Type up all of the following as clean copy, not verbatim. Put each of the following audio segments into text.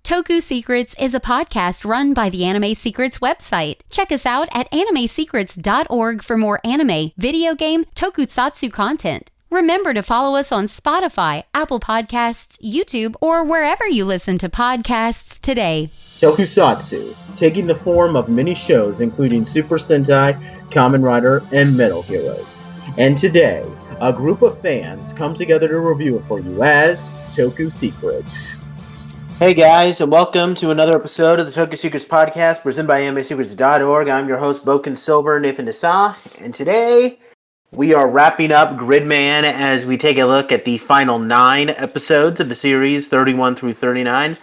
Toku Secrets is a podcast run by the Anime Secrets website. Check us out at animesecrets.org for more anime, video game, tokusatsu content. Remember to follow us on Spotify, Apple Podcasts, YouTube, or wherever you listen to podcasts today. Tokusatsu, taking the form of many shows including Super Sentai, Kamen Rider, and Metal Heroes. And today, a group of fans come together to review it for you as Toku Secrets. Hey guys, and welcome to another episode of the Toku Secrets podcast presented by animesecrets.org. I'm your host, Boken Silver, Nathan Desa, and today we are wrapping up Gridman as we take a look at the final 9 episodes of the series, 31 through 39.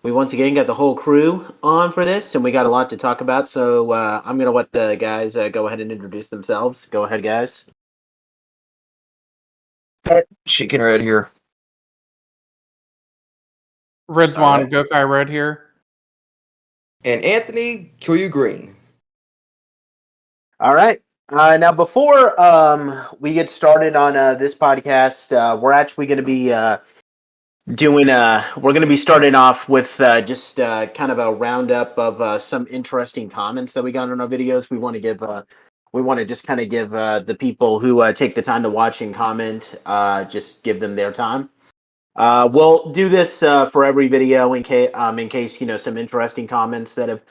We once again got the whole crew on for this, and we got a lot to talk about, so I'm going to let the guys go ahead and introduce themselves. Go ahead, guys. Chicken Red here. Rizwan Gokai Red here. And Anthony Kyu Green. All right. Now, before we get started on this podcast, we're actually going to be we're going to be starting off with just kind of a roundup of some interesting comments that we got on our videos. We want to just kind of give the people who take the time to watch and comment, just give them their time. We'll do this for every video in case some interesting comments that have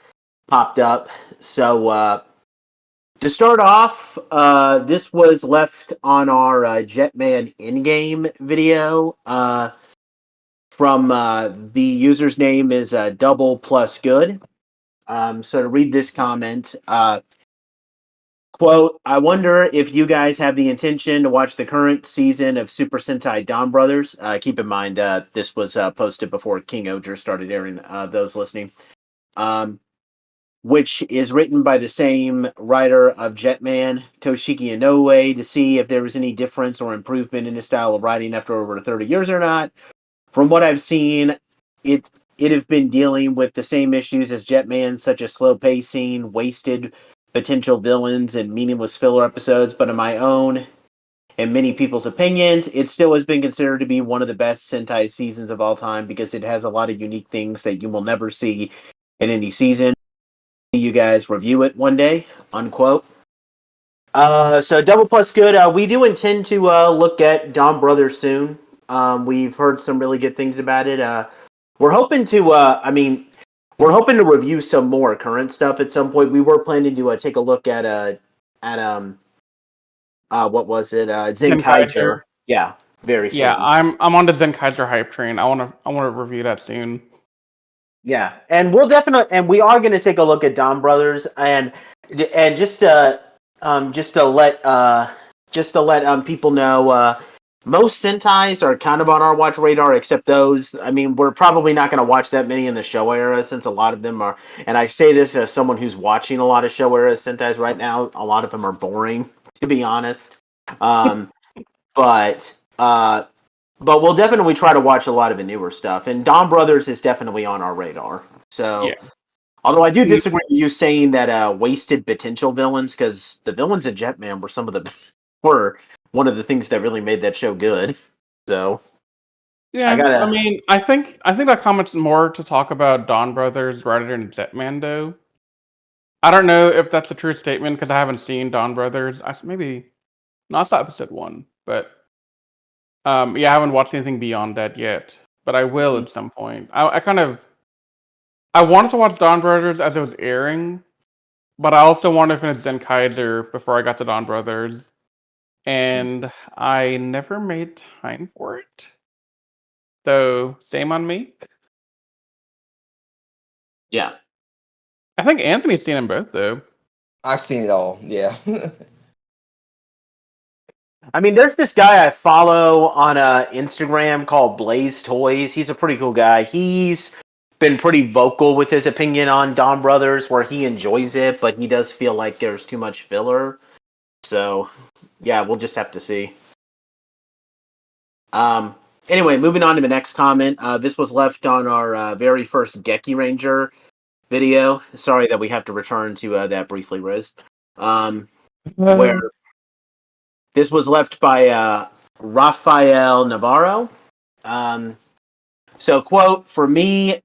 popped up. So to start off, this was left on our Jetman in-game video from the user's name is double plus good. So to read this comment, quote, I wonder if you guys have the intention to watch the current season of Super Sentai Dawn Brothers. Keep in mind, this was posted before King Oger started airing, those listening. Which is written by the same writer of Jetman, Toshiki Inoue, to see if there was any difference or improvement in his style of writing after over 30 years or not. From what I've seen, it has been dealing with the same issues as Jetman, such as slow pacing, wasted potential villains, and meaningless filler episodes, but in my own and many people's opinions, it still has been considered to be one of the best Sentai seasons of all time because it has a lot of unique things that you will never see in any season. You guys review it one day, unquote. So double plus good. We do intend to look at Dawn Brothers soon. We've heard some really good things about it. We're hoping to review some more current stuff at some point. We were planning to take a look at what was it? Zenkaiger. Yeah, very soon. Yeah, I'm on the Zenkaiger hype train. I want to review that soon. Yeah, and we are going to take a look at Dawn Brothers and just to let people know, most Sentais are kind of on our watch radar, except those. I mean, we're probably not going to watch that many in the show era, since a lot of them are. And I say this as someone who's watching a lot of show era Sentais right now. A lot of them are boring, to be honest. But we'll definitely try to watch a lot of the newer stuff. And Dawn Brothers is definitely on our radar. So, yeah. Although I do disagree with you saying that wasted potential villains, because the villains in Jetman were one of the things that really made that show good. So, yeah, I think that comment's more to talk about Dawn Brothers rather than Jetman, though. I don't know if that's a true statement because I haven't seen Dawn Brothers. I saw episode 1, but I haven't watched anything beyond that yet. But I will at some point. I wanted to watch Dawn Brothers as it was airing, but I also wanted to finish Zenkaiger before I got to Dawn Brothers. And I never made time for it. So, shame on me. Yeah. I think Anthony's seen them both, though. I've seen it all, yeah. I mean, there's this guy I follow on Instagram called Blaze Toys. He's a pretty cool guy. He's been pretty vocal with his opinion on Dawn Brothers, where he enjoys it, but he does feel like there's too much filler. So, yeah, we'll just have to see. Anyway, moving on to the next comment. This was left on our very first Geki Ranger video. Sorry that we have to return to that briefly, Riz. Where this was left by Rafael Navarro. So, quote, for me,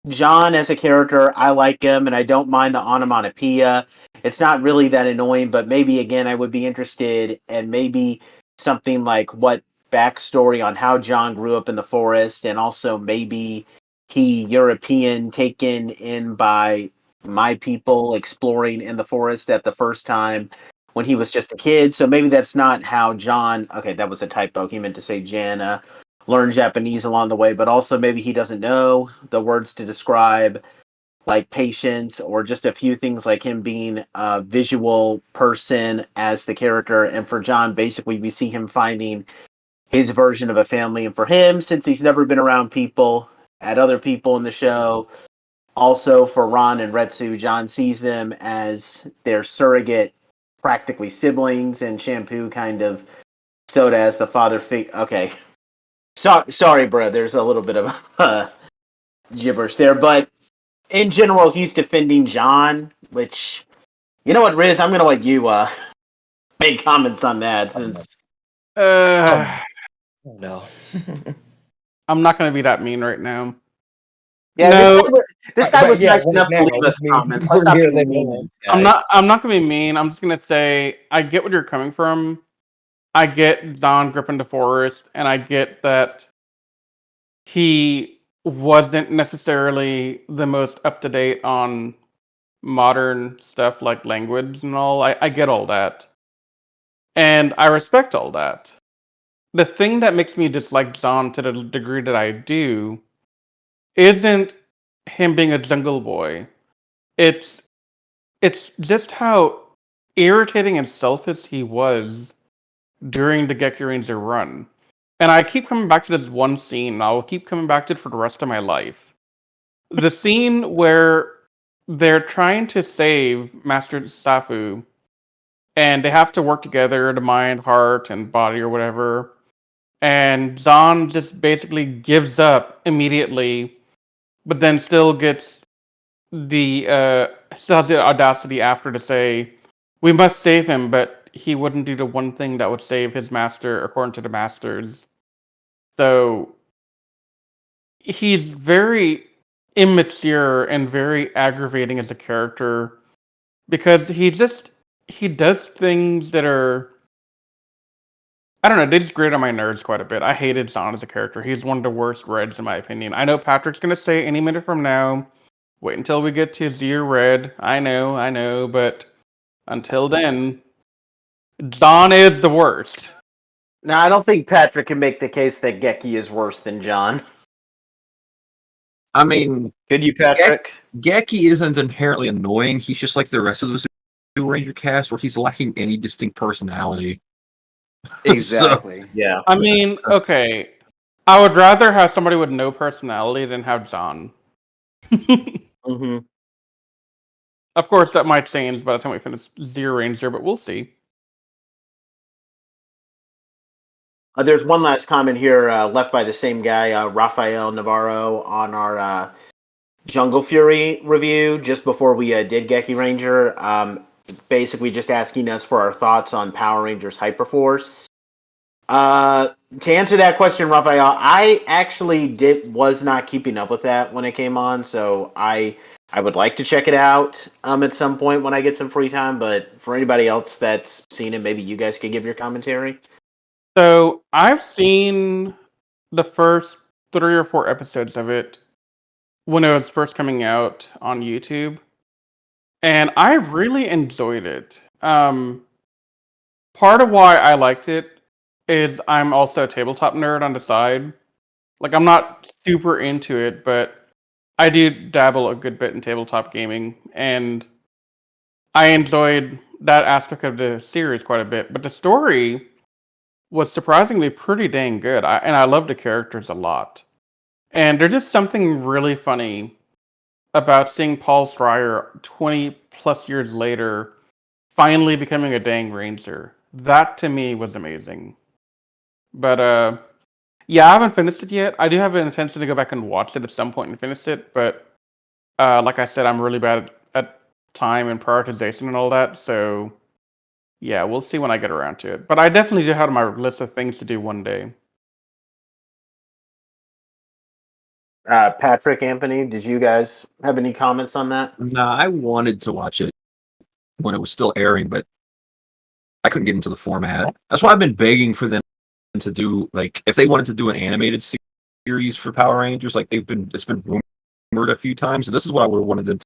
John as a character, I like him, and I don't mind the onomatopoeia. It's not really that annoying, but maybe again, I would be interested in maybe something like what backstory on how John grew up in the forest, and also maybe he European taken in by my people exploring in the forest at the first time when he was just a kid. So maybe that's not how John. Okay, that was a typo. He meant to say Jan. Learn Japanese along the way, but also maybe he doesn't know the words to describe like patience or just a few things like him being a visual person as the character. And for John, basically, we see him finding his version of a family. And for him, since he's never been around people, at other people in the show, also for Ron and Retsu, John sees them as their surrogate, practically siblings, and Shampoo kind of Soda as the father figure. Okay. Sorry, bro. There's a little bit of gibberish there, but in general, he's defending John. Which, you know what, Riz? I'm gonna let you make comments on that since. Uh, No. I'm not gonna be that mean right now. Yeah, No, this guy was yeah, nice right enough now, to leave which us means comments. we're Let's not here be later mean to on. this guy. I'm not gonna be mean. I'm just gonna say I get where you're coming from. I get Don Griffin DeForest, and I get that he wasn't necessarily the most up to date on modern stuff like language and all. I get all that. And I respect all that. The thing that makes me dislike Don to the degree that I do isn't him being a jungle boy. It's it's just how irritating and selfish he was during the Geki Ranger run. And I keep coming back to this one scene, and I'll keep coming back to it for the rest of my life. The scene where they're trying to save Master Safu, and they have to work together, the mind, heart, and body, or whatever. And Zahn just basically gives up immediately, but then still gets still has the audacity after to say, "We must save him," but he wouldn't do the one thing that would save his master, according to the masters. So he's very immature and very aggravating as a character because he does things that are, I don't know, they just grate on my nerves quite a bit. I hated Zahn as a character. He's one of the worst Reds in my opinion. I know Patrick's gonna say any minute from now, wait until we get to Zero Red. I know, but until then, Zahn is the worst. Now, I don't think Patrick can make the case that Geki is worse than John. I mean, Could you, Patrick? Geki isn't inherently annoying. He's just like the rest of the Super Ranger cast, where he's lacking any distinct personality. Exactly. Yeah. I mean, okay. I would rather have somebody with no personality than have Zahn. Mm-hmm. Of course, that might change by the time we finish Zero Ranger, but we'll see. There's one last comment here left by the same guy, Rafael Navarro, on our Jungle Fury review just before we did Geki Ranger. Basically, just asking us for our thoughts on Power Rangers Hyperforce. To answer that question, Rafael, I actually was not keeping up with that when it came on, so I would like to check it out at some point when I get some free time. But for anybody else that's seen it, maybe you guys could give your commentary. So I've seen the first 3 or 4 episodes of it when it was first coming out on YouTube, and I really enjoyed it. Part of why I liked it is I'm also a tabletop nerd on the side. Like I'm not super into it, but I do dabble a good bit in tabletop gaming, and I enjoyed that aspect of the series quite a bit. But the story was surprisingly pretty dang good, and I love the characters a lot. And there's just something really funny about seeing Paul Schreier 20 plus years later finally becoming a dang ranger. That to me was amazing. But yeah, I haven't finished it yet. I do have an intention to go back and watch it at some point and finish it, but like I said, I'm really bad at time and prioritization and all that, so yeah, we'll see when I get around to it. But I definitely do have my list of things to do one day. Patrick, Anthony, did you guys have any comments on that? Nah, I wanted to watch it when it was still airing, but I couldn't get into the format. That's why I've been begging for them to do, like, if they wanted to do an animated series for Power Rangers, like it's been rumored a few times. And this is what I would have wanted them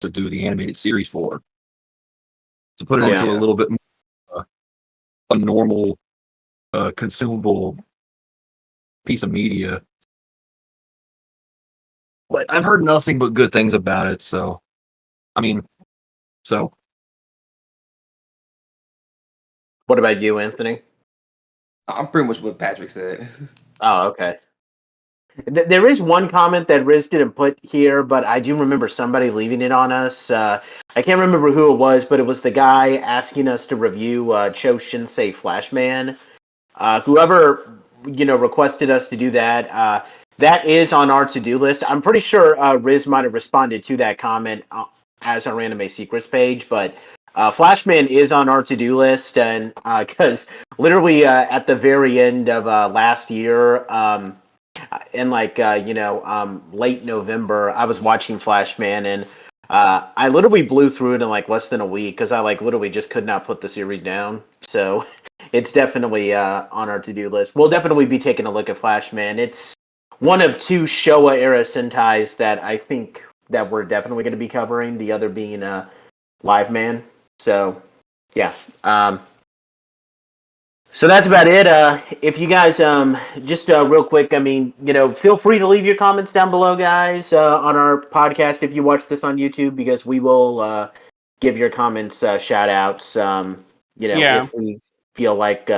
to do the animated series for, to put it into a little bit more a normal, consumable piece of media. But I've heard nothing but good things about it. So, I mean, so. What about you, Anthony? I'm pretty much what Patrick said. Oh, okay. There is one comment that Riz didn't put here, but I do remember somebody leaving it on us. I can't remember who it was, but it was the guy asking us to review Cho Shinsei Flashman. Whoever requested us to do that, that is on our to-do list. I'm pretty sure Riz might have responded to that comment as our Anime Secrets page, but Flashman is on our to-do list, and because literally at the very end of last year, in late November, I was watching Flashman, and I literally blew through it in like less than a week because I literally just could not put the series down. So it's definitely on our to-do list. We'll definitely be taking a look at Flashman. It's one of two Showa era Sentais that I think that we're definitely going to be covering. The other being Live Man. So yeah. So that's about it. If you guys, just real quick, I mean, feel free to leave your comments down below, guys, on our podcast if you watch this on YouTube, because we will give your comments shout outs. If we feel like,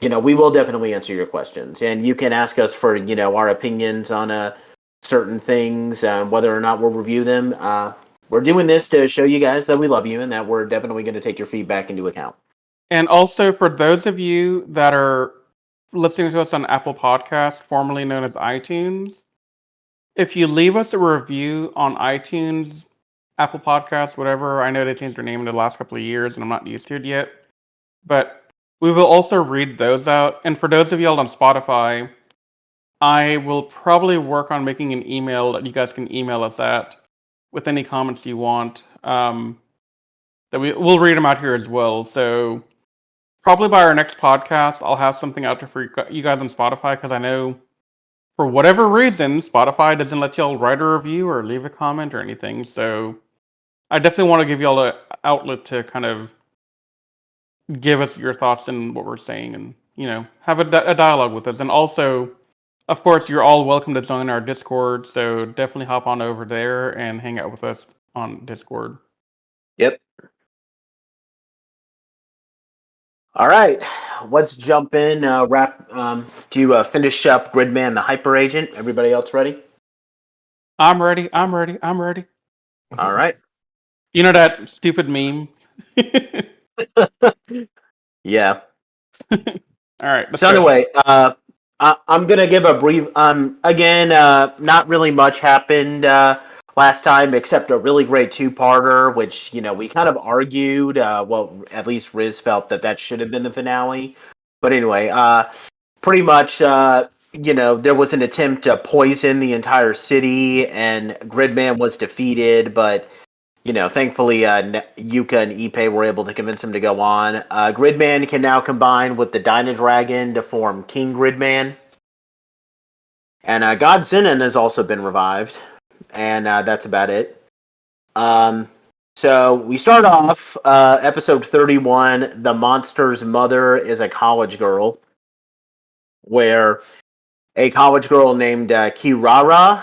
we will definitely answer your questions. And you can ask us for, our opinions on certain things, whether or not we'll review them. We're doing this to show you guys that we love you and that we're definitely going to take your feedback into account. And also, for those of you that are listening to us on Apple Podcasts, formerly known as iTunes, if you leave us a review on iTunes, Apple Podcasts, whatever, I know they changed their name in the last couple of years, and I'm not used to it yet, but we will also read those out. And for those of y'all on Spotify, I will probably work on making an email that you guys can email us at with any comments you want. That we'll read them out here as well. So probably by our next podcast, I'll have something out there for you guys on Spotify, because I know for whatever reason, Spotify doesn't let y'all write a review or leave a comment or anything. So I definitely want to give y'all an outlet to kind of give us your thoughts and what we're saying, and have a dialogue with us. And also, of course, you're all welcome to join our Discord. So definitely hop on over there and hang out with us on Discord. Yep. All right, let's jump in. To finish up Gridman the Hyper Agent. Everybody else ready? I'm ready. All right. You know that stupid meme? Yeah. All right. So anyway, I'm gonna give a brief. Again, not really much happened last time except a really great two-parter, which we kind of argued. Well, at least Riz felt that should have been the finale. But anyway, pretty much, there was an attempt to poison the entire city, and Gridman was defeated, but thankfully, Yuka and Ippei were able to convince him to go on. Gridman can now combine with the Dyna Dragon to form King Gridman. And God Zenon has also been revived. And that's about it. So we start off episode 31. The monster's mother is a college girl, where a college girl named Kirara,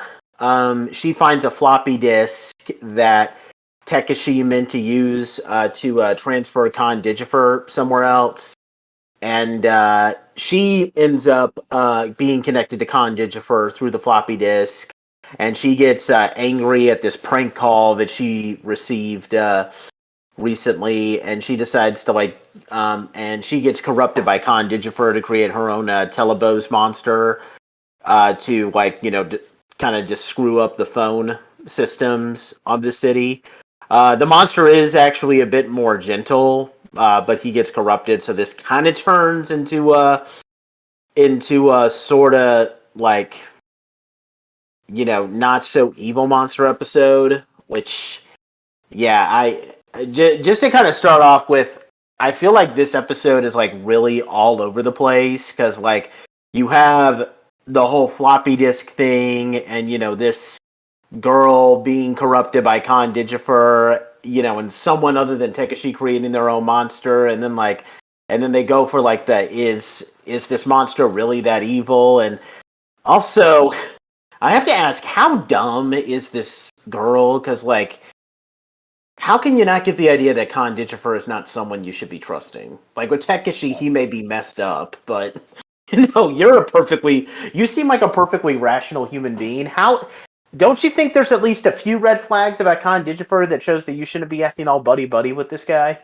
she finds a floppy disk that Takeshii meant to use to transfer Khan Digifer somewhere else. And she ends up being connected to Khan Digifer through the floppy disk. And she gets angry at this prank call that she received recently. And she decides to and she gets corrupted by Khan Digifer to create her own Telebos monster to kind of just screw up the phone systems of the city. The monster is actually a bit more gentle, but he gets corrupted, so this kind of turns into a sort of not so evil monster episode, which, yeah, just to kind of start off with, I feel like this episode is like really all over the place because like you have the whole floppy disk thing and this girl being corrupted by Khan Digifer, and someone other than Takeshii creating their own monster, and then they go for like is this monster really that evil? And also, I have to ask, how dumb is this girl? Because like, how can you not get the idea that Khan Digifer is not someone you should be trusting? Like with Takeshii, he may be messed up, but you seem like a perfectly rational human being. How don't you think there's at least a few red flags about Khan Digifer that shows that you shouldn't be acting all buddy-buddy with this guy?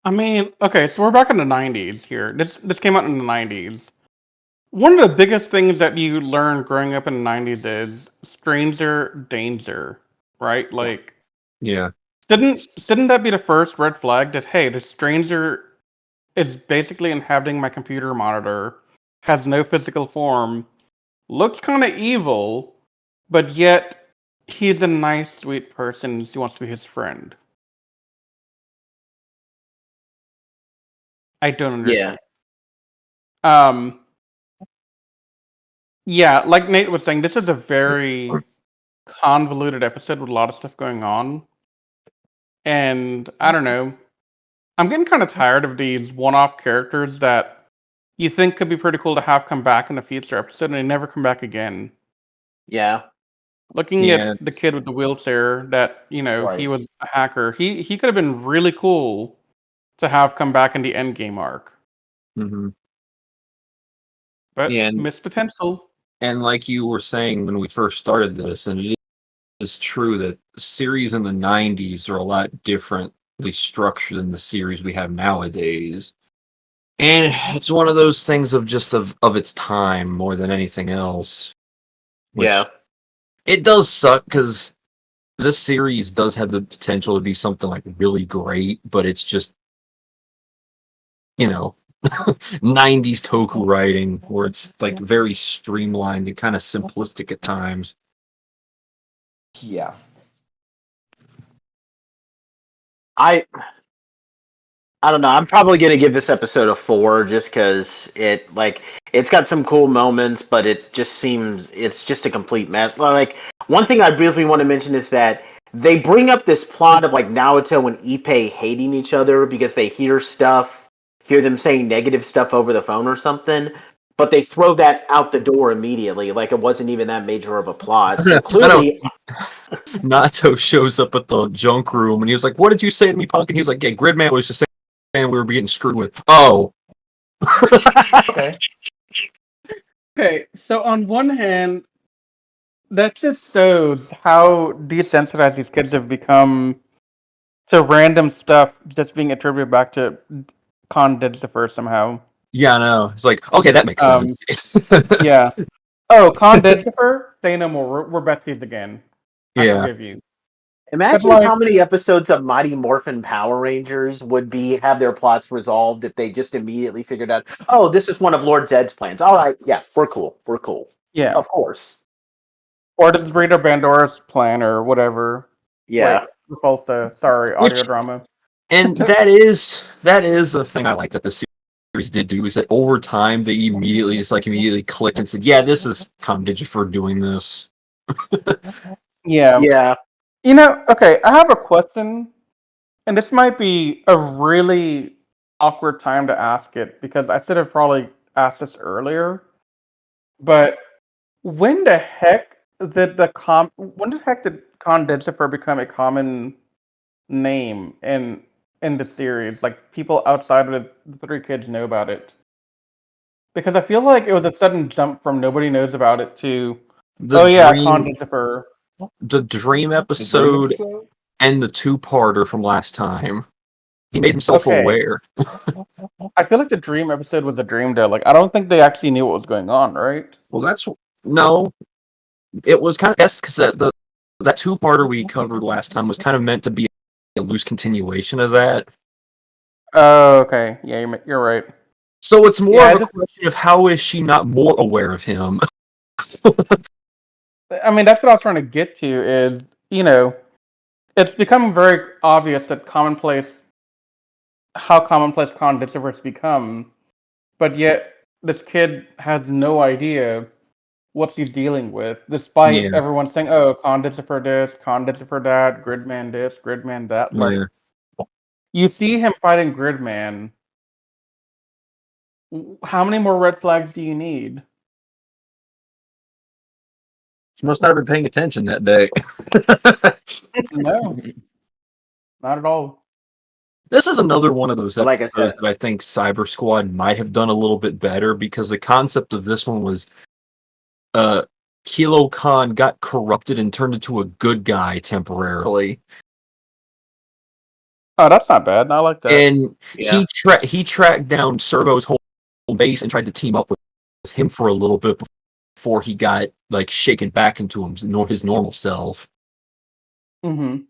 I mean, okay, so we're back in the 90s here. This came out in the 90s. One of the biggest things that you learn growing up in the 90s is stranger danger, right? Like, Yeah. shouldn't that be the first red flag that, hey, the stranger is basically inhabiting my computer monitor, has no physical form, looks kind of evil, but yet he's a nice, sweet person. He wants to be his friend. I don't understand. Yeah, like Nate was saying, this is a very convoluted episode with a lot of stuff going on. And I don't know. I'm getting kind of tired of these one-off characters that you think could be pretty cool to have come back in a future episode and they never come back again. Yeah. Looking at the kid with the wheelchair that, Right. he was a hacker. He could have been really cool to have come back in the endgame arc. Mm-hmm. But Yeah, missed potential. And like you were saying when we first started this, and it is true that series in the 90s are a lot differently structured than the series we have nowadays. And it's one of those things of just of its time more than anything else. Which it does suck because this series does have the potential to be something like really great, but it's just 90s toku writing where it's like very streamlined and kind of simplistic at times. Yeah. I don't know. I'm probably gonna give this episode a 4 just because it's got some cool moments, but it just seems it's just a complete mess. Like one thing I briefly want to mention is that they bring up this plot of like Naoto and Ippei hating each other because they hear them saying negative stuff over the phone or something, but they throw that out the door immediately, like it wasn't even that major of a plot. So clearly, Nato shows up at the junk room and he was like, "What did you say to me, punk?" And he was like, "Yeah, Gridman was just saying we were getting screwed with." Oh. Okay. Okay, so on one hand, that just shows how desensitized these kids have become to random stuff just being attributed back to Khan Digifer somehow. Yeah, I know. It's like, okay, that makes sense. Yeah. Oh, Khan Digifer? Say no more. We're besties again. I forgive you. imagine how many episodes of Mighty Morphin Power Rangers would have their plots resolved if they just immediately figured out, oh, this is one of Lord Zed's plans. All right, yeah, we're cool. We're cool. Yeah. Of course. Or this is Rita Bandora's plan or whatever. Yeah. Audio drama. And that is the thing I like that the series did do, is that over time they immediately clicked and said, yeah, this is Khan Digifer doing this. Yeah. Yeah. Okay, I have a question, and this might be a really awkward time to ask it because I should have probably asked this earlier. But when the heck did Khan Digifer become a common name in the series? Like people outside of the three kids know about it. Because I feel like it was a sudden jump from nobody knows about it to Khan Digifer. The dream episode and the two-parter from last time. He made himself aware. I feel like the dream episode was a dream though. Like I don't think they actually knew what was going on, right? Well, it was kind of because that two-parter we covered last time was kind of meant to be a loose continuation of that. Oh, okay. Yeah, you're right. So it's more of a question of how is she not more aware of him? I mean, that's what I was trying to get to. Is it's become very obvious that how commonplace conditivores become, but yet this kid has no idea what he's dealing with, despite Yeah, everyone saying, "Oh, conditiver this, conditiver that, Gridman this, Gridman that." Like, yeah. you see him fighting Gridman. How many more red flags do you need? She must not have been paying attention that day. No, not at all. This is another one of those But like I episodes said, that I think Cyber Squad might have done a little bit better because the concept of this one was Kilo Khan got corrupted and turned into a good guy temporarily. Oh, that's not bad. I like that. And yeah. he tracked down Servo's whole base and tried to team up with him for a little bit before he got like shaken back into his normal self. Mm-hmm.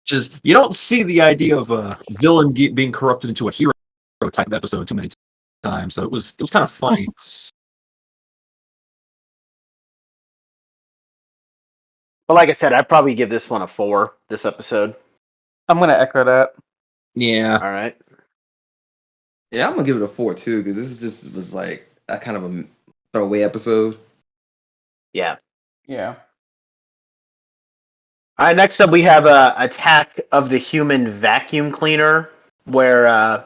Just you don't see the idea of a villain being corrupted into a hero type episode too many times, so it was kind of funny. But like I said, I'd probably give this one a 4 this episode. I'm gonna echo that. Yeah. All right. Yeah, I'm gonna give it a 4 too, because this just was like a kind of a throwaway episode. Yeah. Yeah. All right. Next up, we have Attack of the Human Vacuum Cleaner, where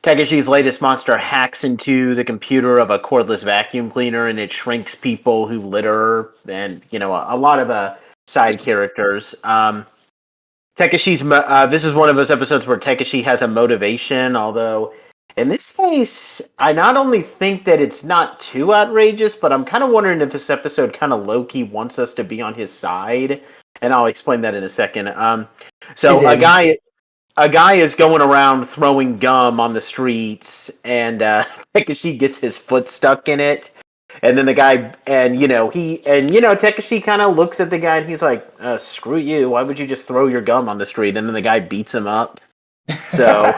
Takeshi's latest monster hacks into the computer of a cordless vacuum cleaner, and it shrinks people who litter, and a lot of side characters. Takeshi's this is one of those episodes where Takeshi has a motivation, although in this case, I not only think that it's not too outrageous, but I'm kind of wondering if this episode kind of low-key wants us to be on his side, and I'll explain that in a second. So a guy is going around throwing gum on the streets, and Takeshi gets his foot stuck in it. And then the guy, Takeshi kind of looks at the guy and he's like, "Screw you! Why would you just throw your gum on the street?" And then the guy beats him up. So,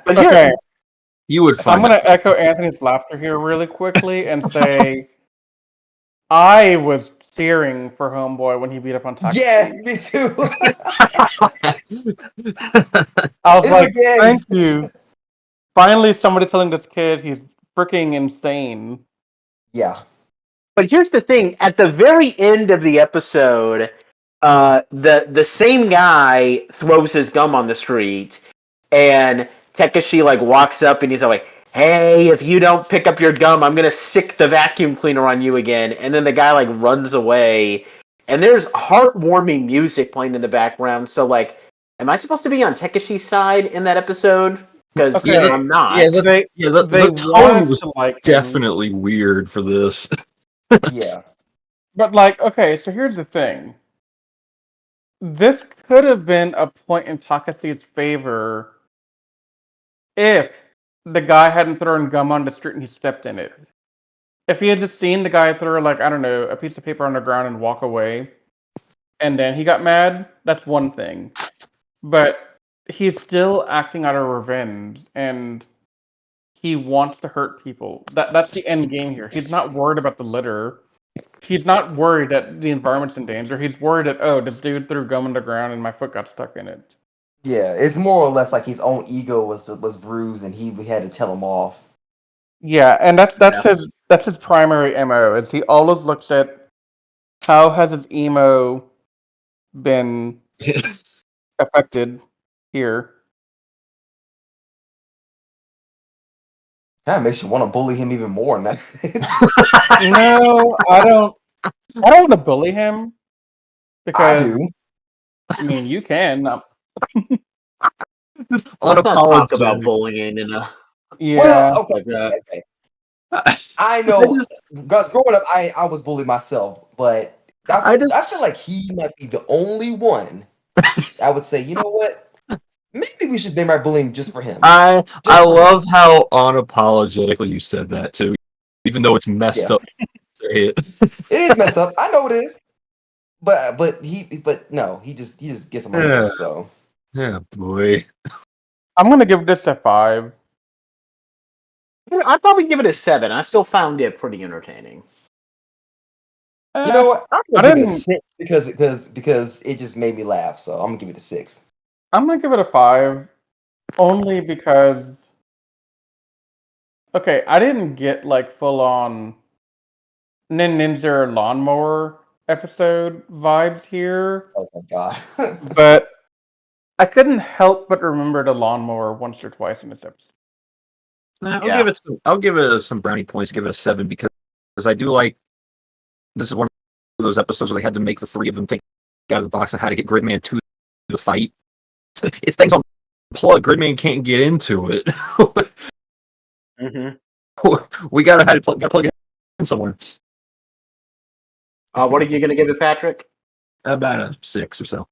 but Okay. You would I'm find gonna echo Anthony's laughter here really quickly and say I was cheering for Homeboy when he beat up on Takeshii. Yes, me too. I was It like, was- thank you. Finally, somebody telling this kid he's freaking insane. Yeah. But here's the thing: at the very end of the episode, the same guy throws his gum on the street, and Takeshi like walks up and he's like, "Hey, if you don't pick up your gum, I'm gonna sick the vacuum cleaner on you again." And then the guy like runs away, and there's heartwarming music playing in the background. So like, am I supposed to be on Takeshi's side in that episode? Because Okay. I'm not. They the tone want was to like him. definitely weird for this. Yeah. But like, okay, so here's the thing. This could have been a point in Takeshi's favor if the guy hadn't thrown gum on the street and he stepped in it. If he had just seen the guy throw, like, I don't know, a piece of paper on the ground and walk away, and then he got mad, that's one thing. But he's still acting out of revenge, and he wants to hurt people. That's the end game here. He's not worried about the litter. He's not worried that the environment's in danger. He's worried that, oh, this dude threw gum on the ground and my foot got stuck in it. Yeah. It's more or less like his own ego was bruised, and he had to tell him off. Yeah, and that's his primary MO, is he always looks at how has his emo been affected here. Kind of makes you want to bully him even more. Now. No, I don't want to bully him I because do. I mean you can. Let's not talk about bullying in a. Yeah. Well, okay. Like that. Okay. I know, because growing up, I was bullied myself, but I feel like he might be the only one I would say, you know what? Maybe we should ban my bullying just for him. I love how unapologetically you said that too, even though it's messed up. It is messed up. I know it is, but no, he just gets on my nerves. So yeah, boy. I'm gonna give this a 5. I'd probably give it a 7. I still found it pretty entertaining. You know what? I'm I gonna give it a didn't. 6 because it just made me laugh. So I'm gonna give it a 6. I'm gonna give it a 5, only because. Okay, I didn't get like full on Ninja lawnmower episode vibes here, Oh my god. but I couldn't help but remember the lawnmower once or twice in this episode. I'll give it some brownie points. Give it a 7 because I do like. This is one of those episodes where they had to make the three of them think out of the box on how to get Gridman to the fight. If things on plug, Gridman can't get into it. We gotta plug it in somewhere. What are you going to give it, Patrick? About a 6 or so.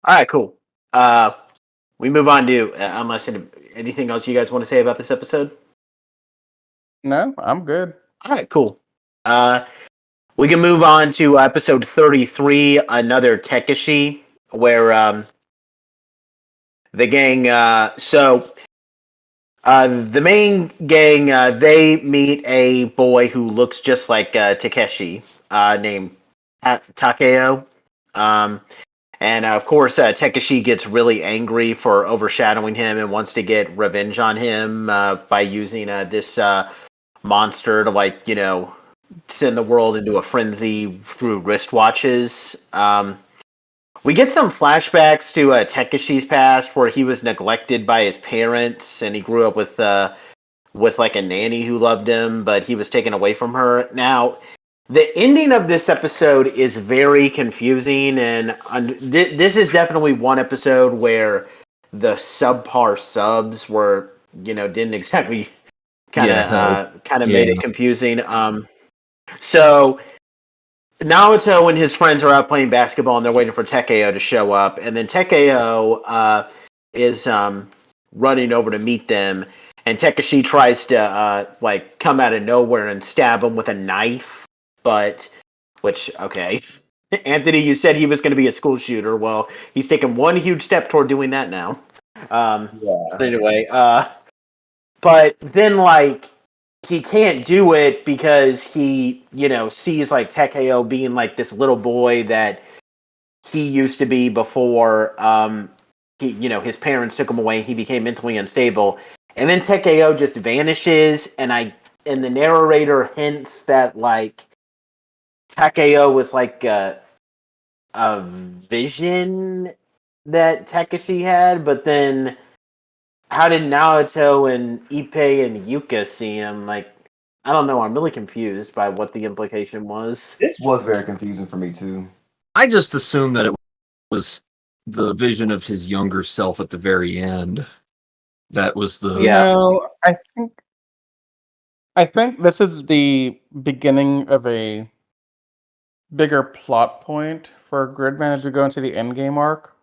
All right, cool. We move on to unless anything else you guys want to say about this episode. No, I'm good. All right, cool. We can move on to episode 33, another Takeshii, where the gang. The main gang, they meet a boy who looks just like Takeshii, named Takeo. And of course, Takeshii gets really angry for overshadowing him and wants to get revenge on him by using this monster to, send the world into a frenzy through wristwatches. We get some flashbacks to Takeshi's past, where he was neglected by his parents, and he grew up with like a nanny who loved him, but he was taken away from her. Now, the ending of this episode is very confusing, and this is definitely one episode where the subpar subs were, didn't exactly kind of made it confusing. So Naoto and his friends are out playing basketball, and they're waiting for Takeo to show up, and then Takeo is running over to meet them, and Takeshii tries to come out of nowhere and stab him with a knife, okay. Anthony, you said he was going to be a school shooter. Well, he's taken one huge step toward doing that now. But anyway, but then he can't do it because he, sees Takeo being this little boy that he used to be before his parents took him away and he became mentally unstable. And then Takeo just vanishes, and the narrator hints that Takeo was a vision that Takeshii had, but then how did Naoto and Ippei and Yuka see him? I don't know. I'm really confused by what the implication was. This was very confusing for me too. I just assumed that it was the vision of his younger self at the very end. That was the No, I think this is the beginning of a bigger plot point for Gridman as we go into the endgame arc.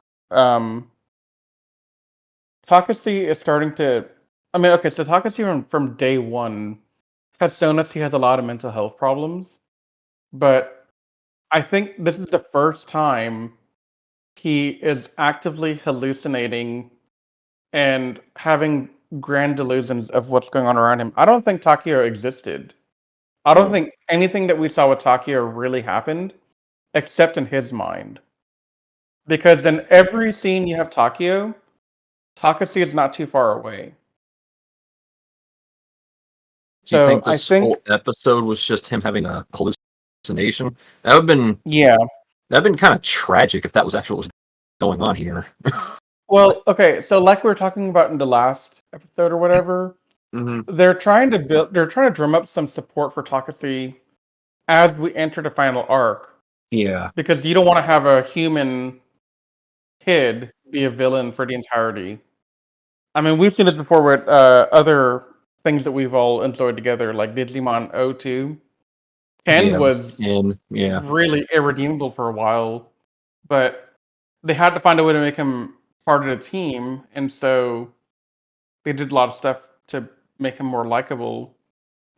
Takeshii is starting to. I mean, okay, so Takeshii from day one has shown us he has a lot of mental health problems, but I think this is the first time he is actively hallucinating and having grand delusions of what's going on around him. I don't think Takeo existed. I don't think anything that we saw with Takeo really happened, except in his mind. Because in every scene you have Takeo, Takeshii is not too far away. Do you think I this think, whole episode was just him having a hallucination? That would have been that'd been kind of tragic if that was actually what was going on here. Well, okay, so like we were talking about in the last episode or whatever, they're trying to drum up some support for Takeshii as we enter the final arc. Yeah. Because you don't want to have a human kid be a villain for the entirety. I mean, we've seen this before with other things that we've all enjoyed together, like Digimon O2. Ken was really irredeemable for a while, but they had to find a way to make him part of the team, and so they did a lot of stuff to make him more likable.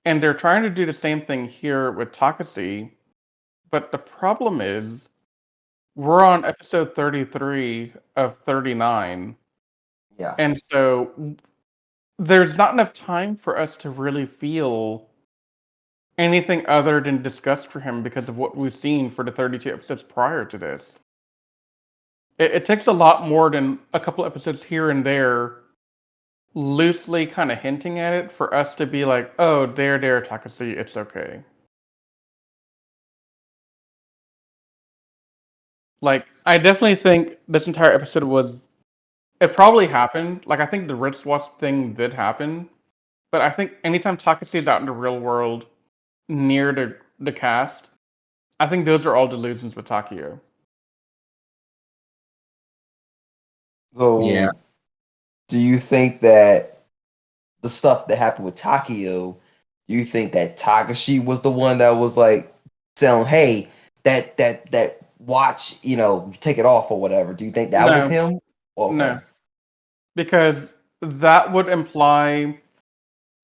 And they're trying to do the same thing here with Takeshii, but the problem is we're on episode 33 of 39. Yeah. And so there's not enough time for us to really feel anything other than disgust for him because of what we've seen for the 32 episodes prior to this. It takes a lot more than a couple episodes here and there, loosely kind of hinting at it, for us to be like, oh, there, Takeshii, it's okay. Like, I definitely think this entire episode was... It probably happened. Like, I think the wristwatch thing did happen. But I think anytime Takeshii is out in the real world, near the cast, I think those are all delusions with Takeo. So, Yeah. do you think that the stuff that happened with Takeo, do you think that Takeshii was the one that was like saying, "Hey, that watch, take it off or whatever"? Do you think that was No, him? Okay. no. Because that would imply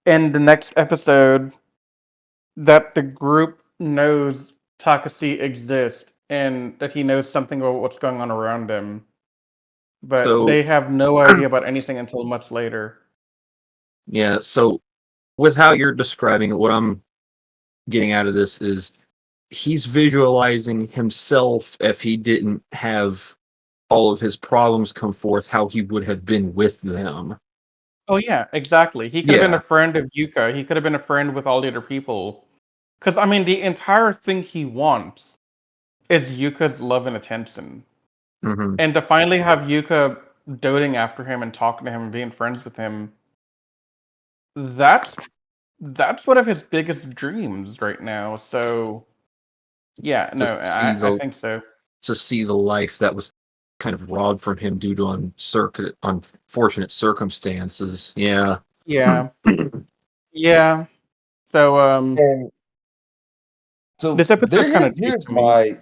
in the next episode that the group knows Takeshii exists and that he knows something about what's going on around him. But So they have no idea about anything until much later. yeah, so with how you're describing it, what I'm getting out of this is he's visualizing himself if he didn't have all of his problems come forth, how he would have been with them. Oh yeah, exactly. He could have been a friend of Yuka. He could have been a friend with all the other people. Because, I mean, the entire thing he wants is Yuka's love and attention. Mm-hmm. And to finally have Yuka doting after him and talking to him and being friends with him, that's one of his biggest dreams right now. So, yeah, no, I think so. To see the life that was kind of robbed from him due to unfortunate circumstances. Yeah. Yeah. Yeah. So, And so this episode kind of here's my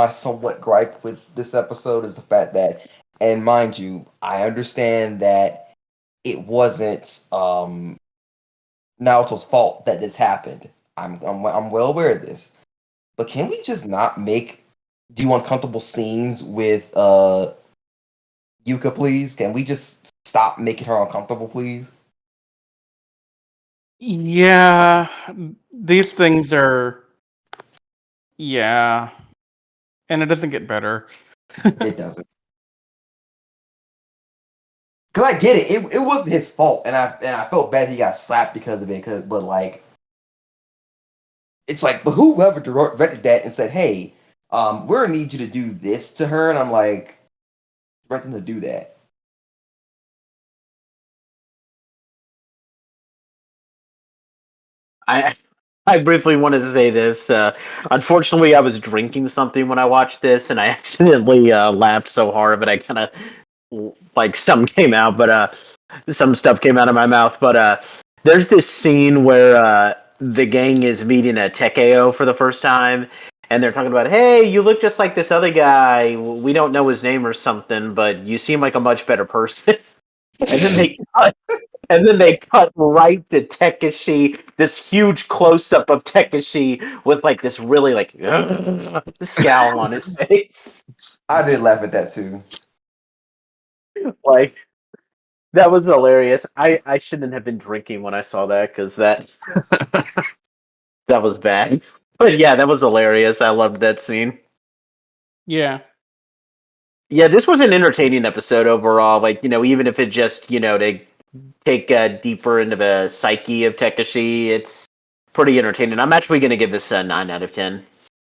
somewhat gripe with this episode is the fact that, and mind you, I understand that it wasn't Naoto's fault that this happened. I'm well aware of this, but can we just not do uncomfortable scenes with Yuka, please? Can we just stop making her uncomfortable, please? Yeah, these things are... Yeah. And it doesn't get better. It doesn't. Cause I get it. It wasn't his fault, and I felt bad he got slapped because of it. But like, it's like, but whoever directed that and said, "Hey, we're gonna need you to do this to her," and I'm like, direct them to do that. I briefly wanted to say this. Unfortunately, I was drinking something when I watched this, and I accidentally laughed so hard that I kind of like something came out, but some stuff came out of my mouth. But there's this scene where the gang is meeting a Takeo for the first time, and they're talking about, "Hey, you look just like this other guy. We don't know his name or something, but you seem like a much better person." And then they cut right to Takeshii, this huge close up of Takeshii with like this really like scowl on his face. I did laugh at that too. Like, that was hilarious. I shouldn't have been drinking when I saw that because that was bad. But yeah, that was hilarious. I loved that scene. Yeah. Yeah, this was an entertaining episode overall. Like, even if it just, to take deeper into the psyche of Takeshii, it's pretty entertaining. I'm actually going to give this a 9 out of 10.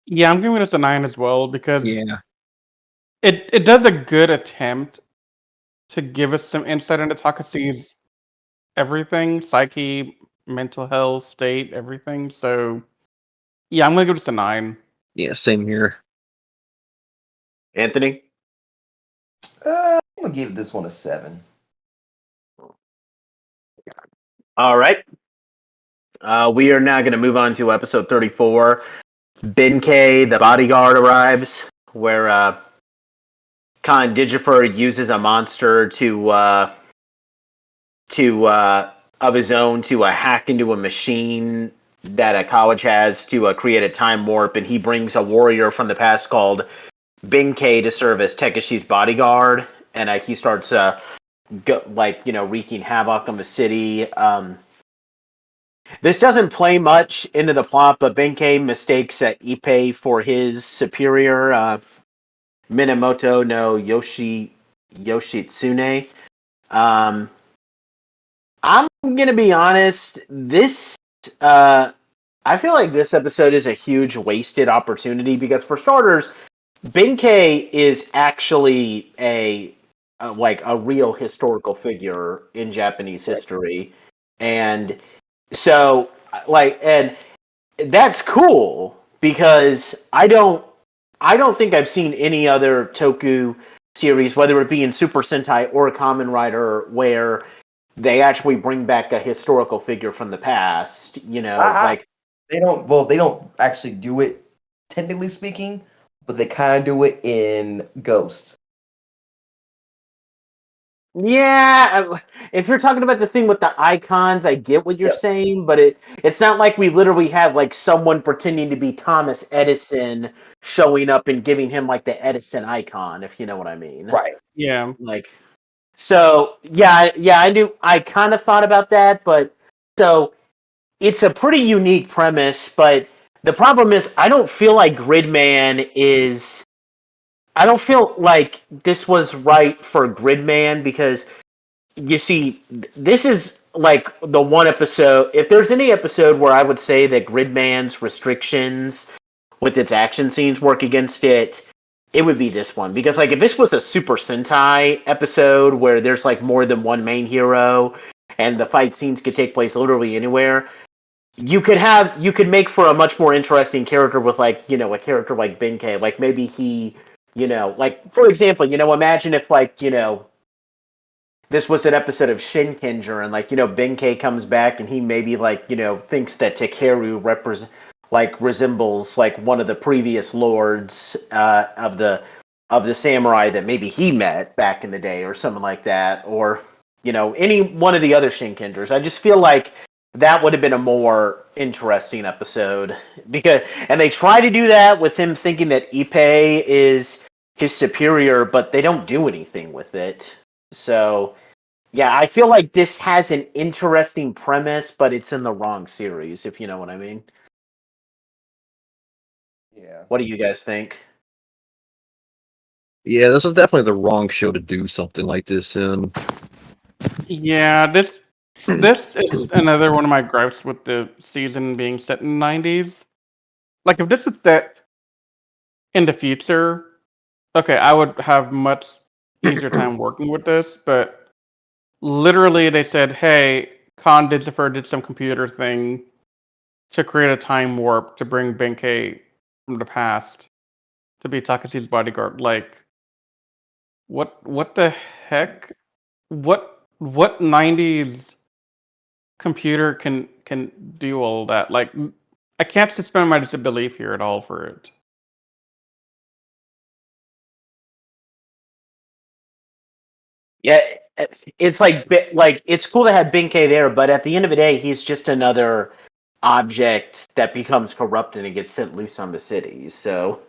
Yeah, I'm giving this a 9 as well because Yeah. it does a good attempt to give us some insight into Takeshi's everything, psyche, mental health, state, everything. So, yeah, I'm going to give this a 9. Yeah, same here. Anthony? I'm gonna give this one a 7. All right. We are now going to move on to episode 34. Benkei, the bodyguard, arrives, where Khan Digifer uses a monster of his own to hack into a machine that a college has to create a time warp, and he brings a warrior from the past called Benkei to serve as Takeshi's bodyguard, and he starts wreaking havoc on the city. this doesn't play much into the plot, but Benkei mistakes Ippei for his superior, Minamoto no Yoshitsune. I'm gonna be honest. I feel like this episode is a huge wasted opportunity because, for starters, Benkei is actually a real historical figure in Japanese history, and so and that's cool because I don't think I've seen any other Toku series, whether it be in Super Sentai or Kamen Rider, where they actually bring back a historical figure from the past. You know, they don't. Well, they don't actually do it, technically speaking, but they kind of do it in Ghost. Yeah, if you're talking about the thing with the icons, I get what you're saying, but it's not like we literally have like someone pretending to be Thomas Edison showing up and giving him like the Edison icon, if you know what I mean. Right. Yeah. So I kind of thought about that, but so it's a pretty unique premise, but the problem is I don't feel like I don't feel like this was right for Gridman because you see, this is like the one episode. If there's any episode where I would say that Gridman's restrictions with its action scenes work against it, it would be this one. Because like if this was a Super Sentai episode where there's like more than one main hero and the fight scenes could take place literally anywhere, you could make for a much more interesting character with like, you know, a character like Benkei. Like maybe he, you know, like for example, you know, imagine if like, you know, this was an episode of Shinkenger, and like, you know, Benkei comes back and he maybe like, you know, thinks that Takeru resembles like one of the previous lords of the samurai that maybe he met back in the day or something like that, or you know, any one of the other Shinkengers. I just feel like that would have been a more interesting episode and they try to do that with him thinking that Ippei is his superior, but they don't do anything with it. So, yeah, I feel like this has an interesting premise, but it's in the wrong series, if you know what I mean. Yeah. What do you guys think? Yeah, this is definitely the wrong show to do something like this in. Yeah, this is another one of my gripes with the season being set in the 90s. Like, if this was set in the future, okay, I would have much easier time working with this, but literally they said, hey, Khan Digifer did some computer thing to create a time warp to bring Benkei from the past to be Takeshi's bodyguard. Like, what the heck? What 90s computer can do all that? Like, I can't suspend my disbelief here at all for it. Yeah, it's like it's cool to have Benkei there, but at the end of the day, he's just another object that becomes corrupted and gets sent loose on the cities. So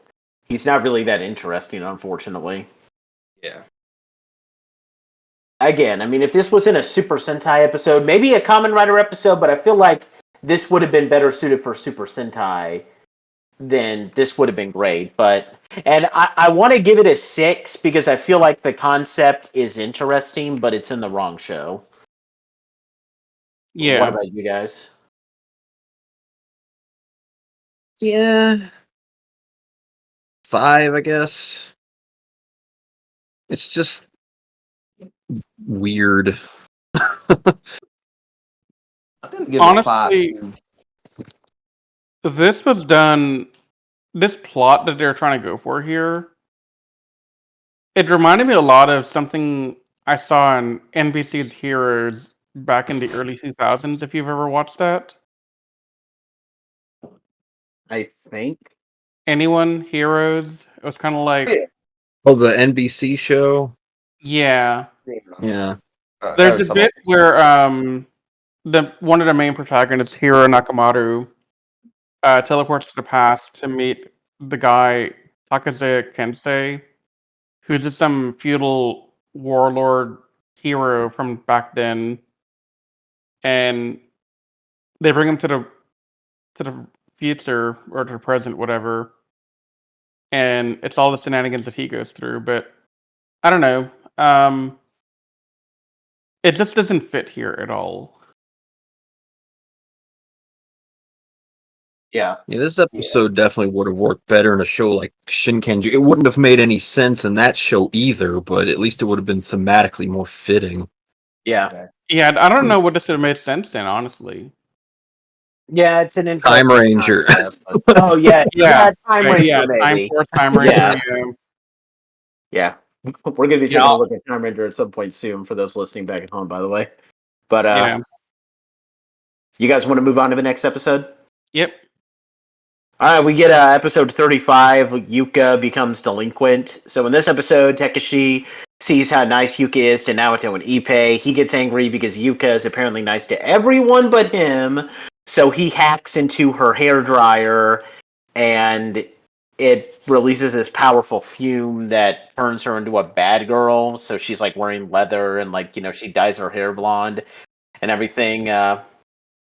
he's not really that interesting, unfortunately. Yeah. Again, I mean, if this was in a Super Sentai episode, maybe a Kamen Rider episode, but I feel like this would have been better suited for Super Sentai, then this would have been great. And I want to give it a 6 because I feel like the concept is interesting, but it's in the wrong show. Yeah. What about you guys? Yeah. 5, I guess. It's just weird. Honestly, this was done. This plot that they're trying to go for here, it reminded me a lot of something I saw in NBC's Heroes back in the early 2000s. If you've ever watched that, I think. anyone Heroes? It was kind of like, Oh, the NBC show. yeah. Yeah. There's a bit where the one of the main protagonists, Hiro Nakamatsu, teleports to the past to meet the guy Takaze Kensei, who's just some feudal warlord hero from back then, and they bring him to the future or to the present, whatever, and it's all the shenanigans that he goes through. But I don't know. It just doesn't fit here at all. Yeah. This episode definitely would have worked better in a show like Shinkenju. It wouldn't have made any sense in that show either, but at least it would have been thematically more fitting. Yeah. Yeah, I don't know what this would have made sense in, honestly. Yeah, it's an interesting Time Ranger. concept, but- oh yeah, Time right, Ranger, maybe. Time Force, Time Ranger. Yeah. We're gonna be taking a look at Time Ranger at some point soon for those listening back at home, by the way. But you guys want to move on to the next episode? Yep. All right, we get episode 35. Yuka becomes delinquent. So in this episode, Takeshii sees how nice Yuka is to Naoto and Ippei. He gets angry because Yuka is apparently nice to everyone but him. So he hacks into her hairdryer, and it releases this powerful fume that turns her into a bad girl. So she's like wearing leather and she dyes her hair blonde and everything.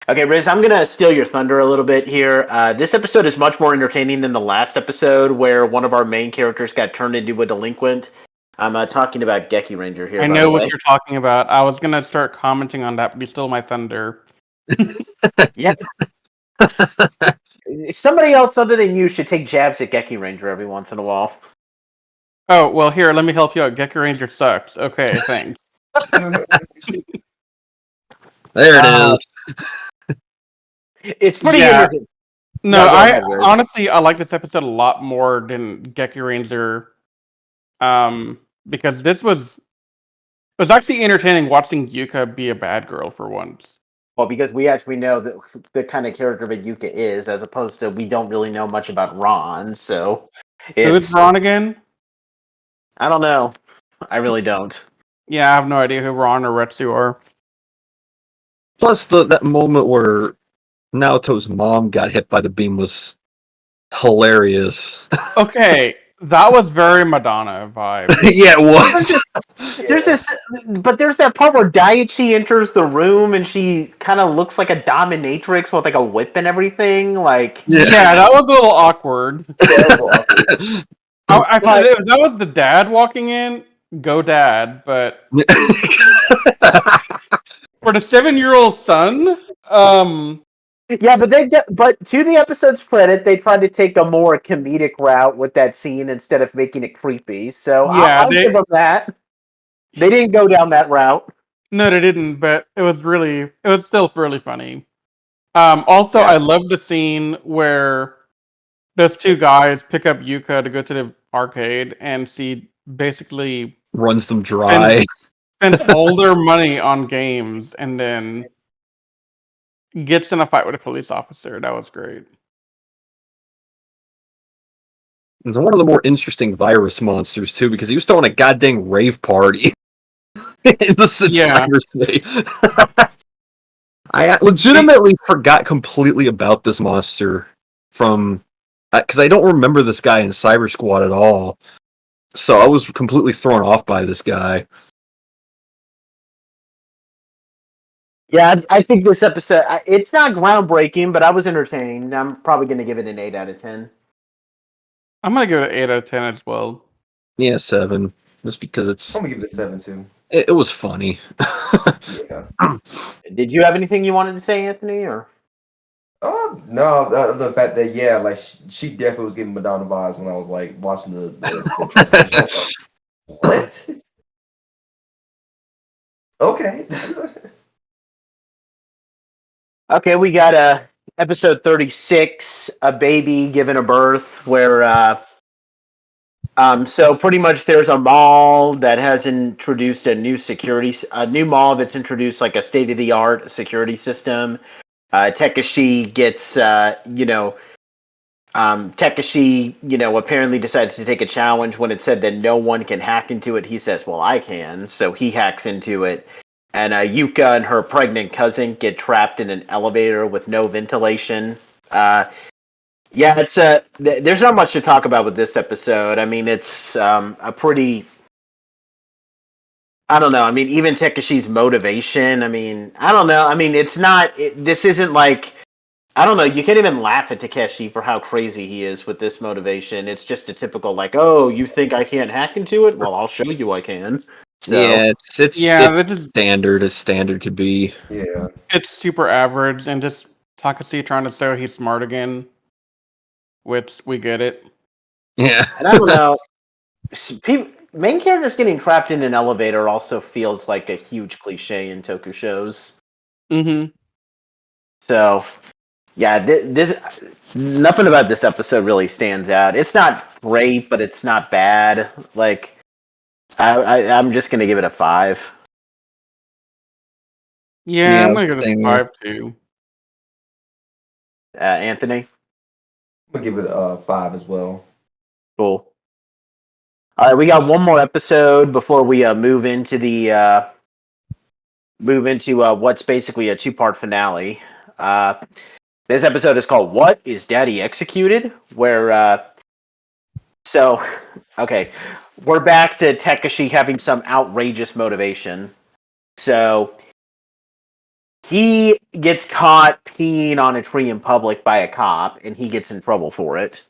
Okay, Riz, I'm going to steal your thunder a little bit here. This episode is much more entertaining than the last episode where one of our main characters got turned into a delinquent. I'm talking about Geki Ranger here. I know what you're talking about. I was going to start commenting on that, but you stole my thunder. Yeah. Somebody else other than you should take jabs at Geki Ranger every once in a while. Oh, well, here, let me help you out. Geki Ranger sucks. Okay, thanks. There it is. It's pretty interesting. No, honestly, I like this episode a lot more than Geki Ranger. Because it was actually entertaining watching Yuka be a bad girl for once. Well, because we actually know the kind of character that Yuka is, as opposed to we don't really know much about Ron, so... Who is Ron again? I don't know. I really don't. Yeah, I have no idea who Ron or Retsu are. Plus, that moment where Naoto's mom got hit by the beam was hilarious. Okay, that was very Madonna vibe. Yeah, it was. There's that part where Daiichi enters the room and she kind of looks like a dominatrix with like a whip and everything. Yeah, that was a little awkward. I thought if that was the dad walking in, go dad, but for the 7-year-old son, yeah, but to the episode's credit, they tried to take a more comedic route with that scene instead of making it creepy. So yeah, I'll give them that. They didn't go down that route. No, they didn't, but it was still really funny. Also, I love the scene where those two guys pick up Yuka to go to the arcade, and she basically runs them dry. Spends all their money on games, and then gets in a fight with a police officer. That was great. It's one of the more interesting virus monsters, too, because he was throwing a goddamn rave party in the cyberspace. I legitimately forgot completely about this monster from... Because I don't remember this guy in Cyber Squad at all. So I was completely thrown off by this guy. Yeah, I think this episode... It's not groundbreaking, but I was entertained. I'm probably going to give it an 8 out of 10. I'm going to give it an 8 out of 10 as well. Yeah, 7. Just because it's... I'm going to give it a 7, too. It was funny. Yeah. Did you have anything you wanted to say, Anthony, or... No, the fact that she definitely was giving Madonna vibes when I was watching the what? Okay. Okay, we got episode 36, a baby given a birth, where so pretty much there's a mall that has introduced a new mall that's introduced like a state-of-the-art security system. Takeshii gets, Takeshii, apparently decides to take a challenge when it said that no one can hack into it. He says, well, I can. So he hacks into it. And Yuka and her pregnant cousin get trapped in an elevator with no ventilation. It's there's not much to talk about with this episode. I mean, it's a pretty I don't know. I mean, even Takeshi's motivation. I mean, I don't know. I mean, it's not. This isn't like. I don't know. You can't even laugh at Takeshi for how crazy he is with this motivation. It's just a typical like, oh, you think I can't hack into it? Well, I'll show you I can. So Yeah, it's this is standard as standard could be. Yeah. it's super average, and just Takeshii trying to show he's smart again, which we get it. Yeah. and I don't know. Main characters getting trapped in an elevator also feels like a huge cliche in Toku shows. Mm-hmm. So, yeah, this nothing about this episode really stands out. It's not great, but it's not bad. Like, I'm just gonna give it a 5. Yeah, I'm gonna give it a 5 too. Anthony, I'm gonna give it a 5 as well. cool. All right, we got one more episode before we move into what's basically a 2-part finale. This episode is called "What Is Daddy Executed?" Where okay, we're back to Takeshi having some outrageous motivation. So he gets caught peeing on a tree in public by a cop, and he gets in trouble for it.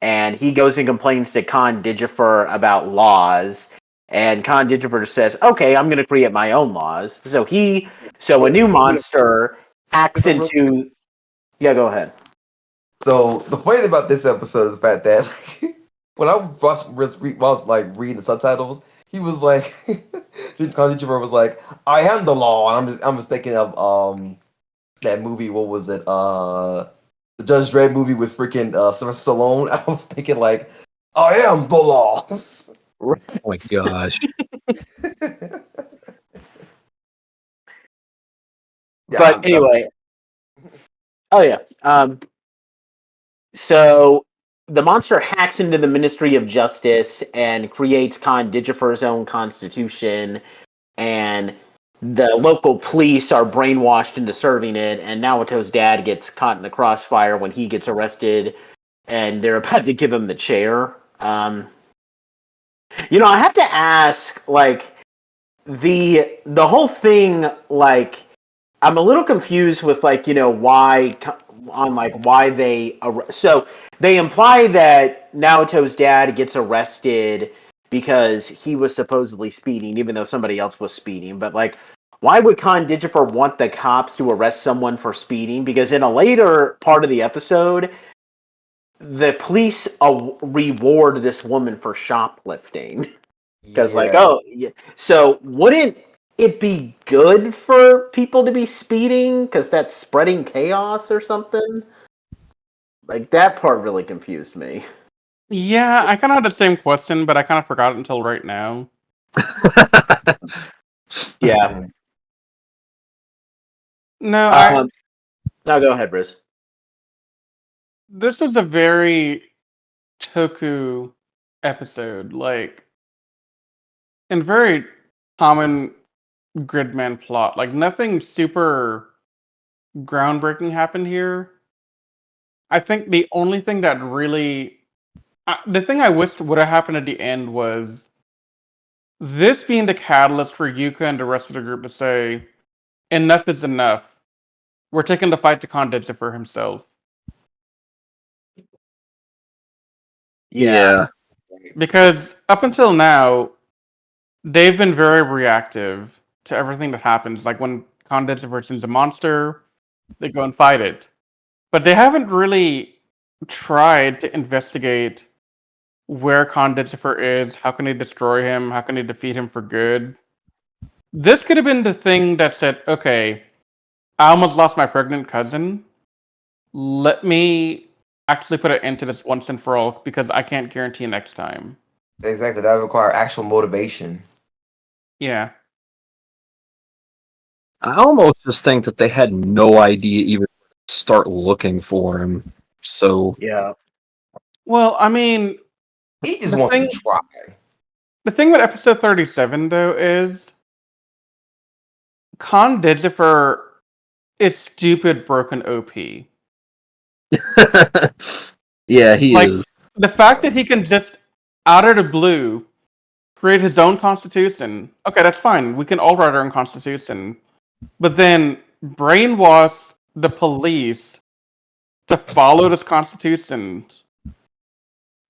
And he goes and complains to Khan Digifer about laws. And Khan Digifer says, "Okay, I'm going to create my own laws." So a new monster hacks into. Yeah, go ahead. So the funny thing about this episode is the fact that when I was like reading the subtitles, he was like, Khan Digifer was like, "I am the law," and I'm just thinking of that movie. What was it? The Judge Dredd movie with freaking Sylvester Stallone. I was thinking like, "I am the law." Oh my gosh. But anyway, oh yeah. So the monster hacks into the Ministry of Justice and creates Khan Digifer's own constitution, and the local police are brainwashed into serving it. And Naoto's dad gets caught in the crossfire when he gets arrested, and they're about to give him the chair. I have to ask, like, the whole thing, like, I'm a little confused with, like, why they so they imply that Naoto's dad gets arrested because he was supposedly speeding, even though somebody else was speeding. But, like, why would Khan Digifer want the cops to arrest someone for speeding? Because in a later part of the episode, the police reward this woman for shoplifting. Because, so wouldn't it be good for people to be speeding? Because that's spreading chaos or something? Like, that part really confused me. Yeah, I kind of had the same question, but I kind of forgot it until right now. Yeah. No, no, go ahead, Briz. This was a very Toku episode, like, and very common Gridman plot. Like, nothing super groundbreaking happened here. I think the only thing that really, the thing I wish would have happened at the end was this being the catalyst for Yuka and the rest of the group to say, enough is enough. We're taking the fight to Konditsu for himself. Yeah. Because up until now, they've been very reactive to everything that happens. Like when Konditsu sends a monster, they go and fight it. But they haven't really tried to investigate where Konditsu is, how can they destroy him, how can they defeat him for good. This could have been the thing that said, okay, I almost lost my pregnant cousin. Let me actually put an end to this once and for all because I can't guarantee next time. Exactly, that would require actual motivation. Yeah. I almost just think that they had no idea even to start looking for him. So yeah. Well, I mean, he just wants to try. The thing with episode 37 though is Konditsu is stupid broken OP. yeah, he is. The fact that he can just out of the blue create his own constitution. Okay, that's fine. We can all write our own constitution. But then brainwash the police to follow this constitution.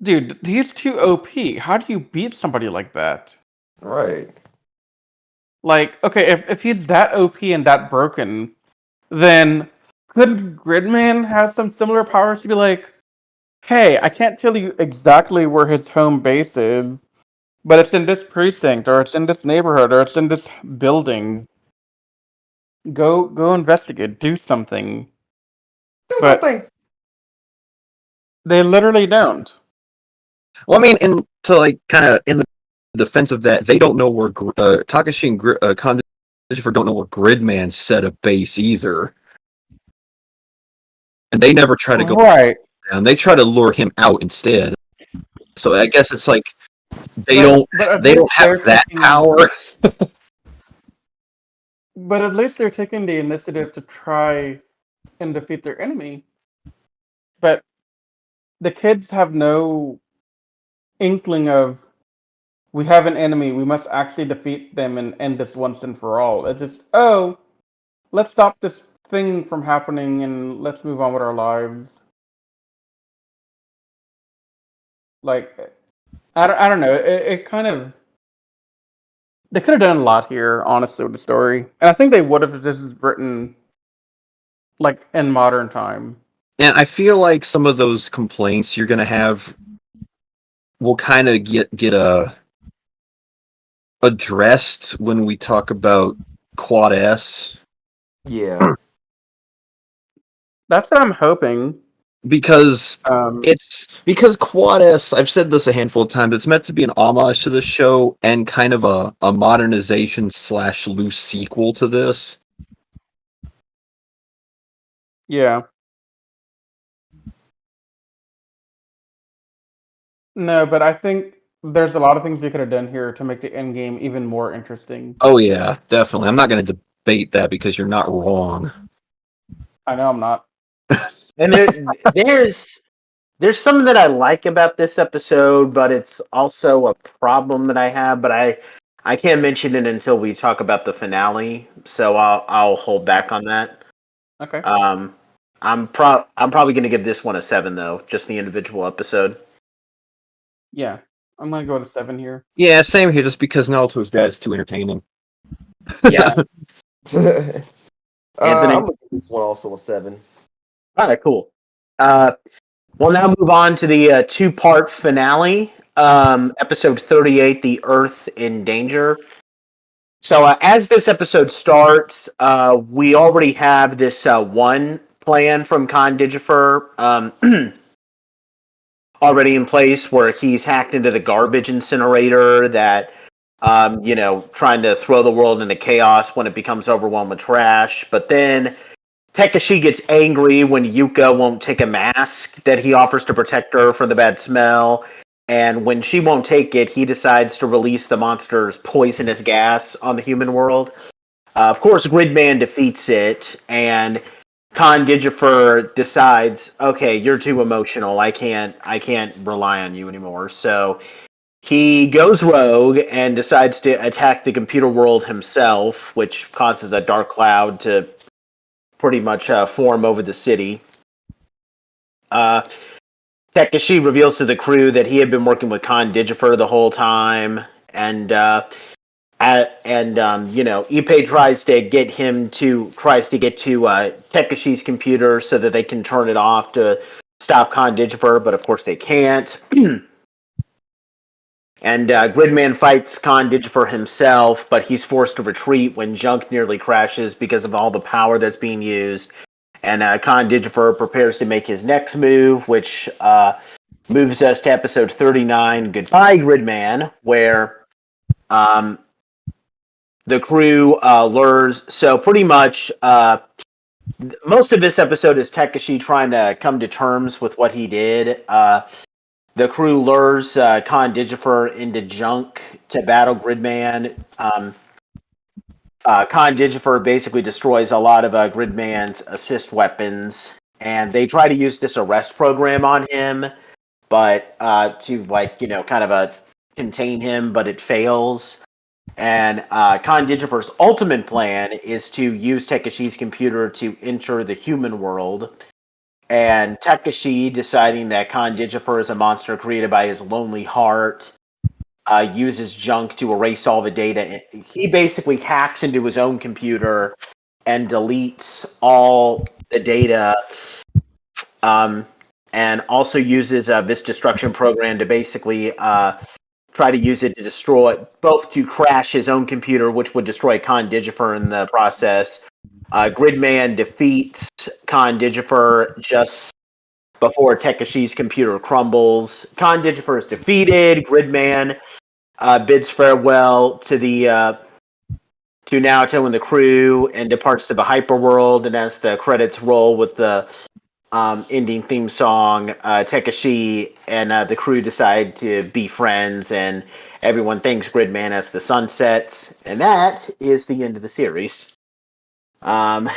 Dude, he's too OP. How do you beat somebody like that? Right. Like, okay, if he's that OP and that broken, then could Gridman have some similar powers to be like, hey, I can't tell you exactly where his home base is, but it's in this precinct, or it's in this neighborhood, or it's in this building. Go investigate, do something. Do But something. they literally don't. Well, I mean, and to like kind of in the defense of that, they don't know where Takeshii and Condisher don't know where Gridman set a base either, and they never try to go Right. down. They try to lure him out instead. So I guess it's like they don't have that power. But at least they're taking the initiative to try and defeat their enemy. But the kids have no inkling of, we have an enemy, we must actually defeat them and end this once and for all. It's just, oh, let's stop this thing from happening and let's move on with our lives. Like, I don't know. It kind of, they could have done a lot here, honestly, with the story. And I think they would have if this was written like in modern time. And I feel like some of those complaints you're gonna have will kind of get addressed when we talk about Quad S. Yeah. That's what I'm hoping. Because because Quad S, I've said this a handful of times, it's meant to be an homage to the show and kind of a modernization / loose sequel to this. Yeah. No, but I think there's a lot of things they could have done here to make the end game even more interesting. Oh yeah, definitely. I'm not going to debate that because you're not wrong. I know I'm not. And there's something that I like about this episode, but it's also a problem that I have. But I can't mention it until we talk about the finale, so I'll hold back on that. Okay. I'm probably going to give this one a 7 though, just the individual episode. Yeah, I'm gonna go with a 7 here. Yeah, same here. Just because Naruto's dad is too entertaining. Yeah. Anthony? I'm gonna give this one also a 7. All right, cool. We'll now move on to the 2-part finale, episode 38, The Earth in Danger. So as this episode starts, we already have this one plan from Con Digifer already in place where he's hacked into the garbage incinerator that, trying to throw the world into chaos when it becomes overwhelmed with trash. But then Takeshii gets angry when Yuka won't take a mask that he offers to protect her from the bad smell. And when she won't take it, he decides to release the monster's poisonous gas on the human world. Of course, Gridman defeats it, and Con Digifer decides, okay, you're too emotional. I can't rely on you anymore. So he goes rogue and decides to attack the computer world himself, which causes a dark cloud to pretty much form over the city. Takeshii reveals to the crew that he had been working with Con Digifer the whole time, and Ippei tries to get to Takeshii's computer so that they can turn it off to stop Con Digifer, but of course they can't. And Gridman fights Con Digifer himself, but he's forced to retreat when Junk nearly crashes because of all the power that's being used. And Con Digifer prepares to make his next move, which moves us to episode 39, Goodbye Gridman, where the crew lures. So pretty much most of this episode is Takeshii trying to come to terms with what he did. The crew lures Con Digifer into Junk to battle Gridman. Con Digifer basically destroys a lot of Gridman's assist weapons, and they try to use this arrest program on him, but to kind of contain him, but it fails. And Khan Digifer's ultimate plan is to use Takeshi's computer to enter the human world. And Takeshii, deciding that Khan Digifer is a monster created by his lonely heart, uses junk to erase all the data. He basically hacks into his own computer and deletes all the data, and also uses this destruction program to basically try to use it to destroy, both to crash his own computer, which would destroy Khan Digifer in the process. Gridman defeats Khan Digifer just before Takeshi's computer crumbles. Khan Digifer is defeated. Gridman bids farewell to the to Naoto and the crew and departs to the hyperworld. And as the credits roll with the ending theme song, Takeshii and the crew decide to be friends, and everyone thanks Gridman as the sun sets. And that is the end of the series. Yeah,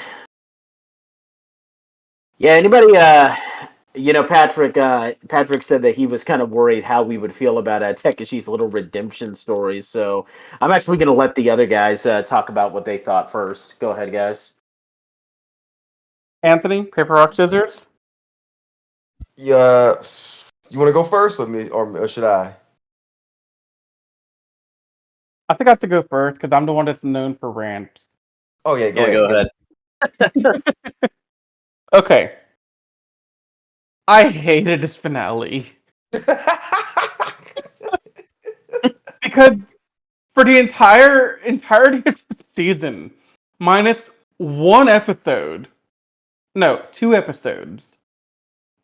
anybody, Patrick said that he was kind of worried how we would feel about Takeshi's little redemption story, so I'm actually going to let the other guys talk about what they thought first. Go ahead, guys. Anthony, paper, rock, scissors? Yeah, you want to go first, or should I? I think I have to go first because I'm the one that's known for rants. Oh yeah, go ahead. Okay. I hated this finale. Because for the entirety of the season, minus one episode, no, 2 episodes,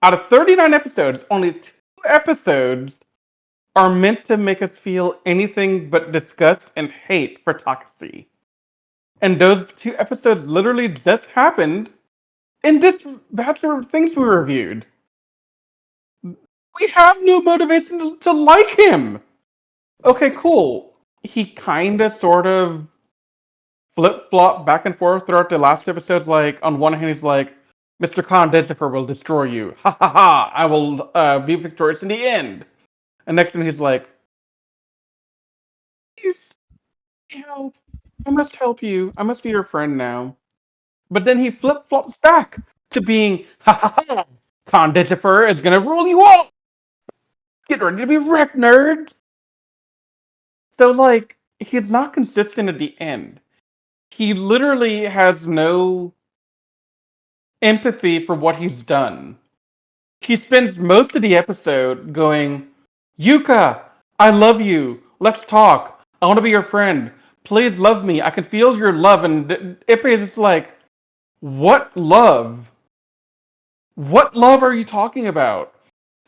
out of 39 episodes, only 2 episodes are meant to make us feel anything but disgust and hate for Takeshii. And those 2 episodes literally just happened in this Bachelor of Things we reviewed. We have no motivation to like him. Okay, cool. He kinda, sort of flip-flop back and forth throughout the last episode. Like, on one hand, he's like, Mr. Khan Digifer will destroy you. Ha ha ha! I will be victorious in the end. And next thing he's like, please help. I must help you. I must be your friend now. But then he flip-flops back to being, ha ha ha! Khan Digifer is gonna rule you all! Get ready to be wrecked, nerd! So, like, he's not consistent at the end. He literally has no empathy for what he's done. He spends most of the episode going, Yuka, I love you. Let's talk. I want to be your friend. Please love me. I can feel your love. And it's like, what love? What love are you talking about?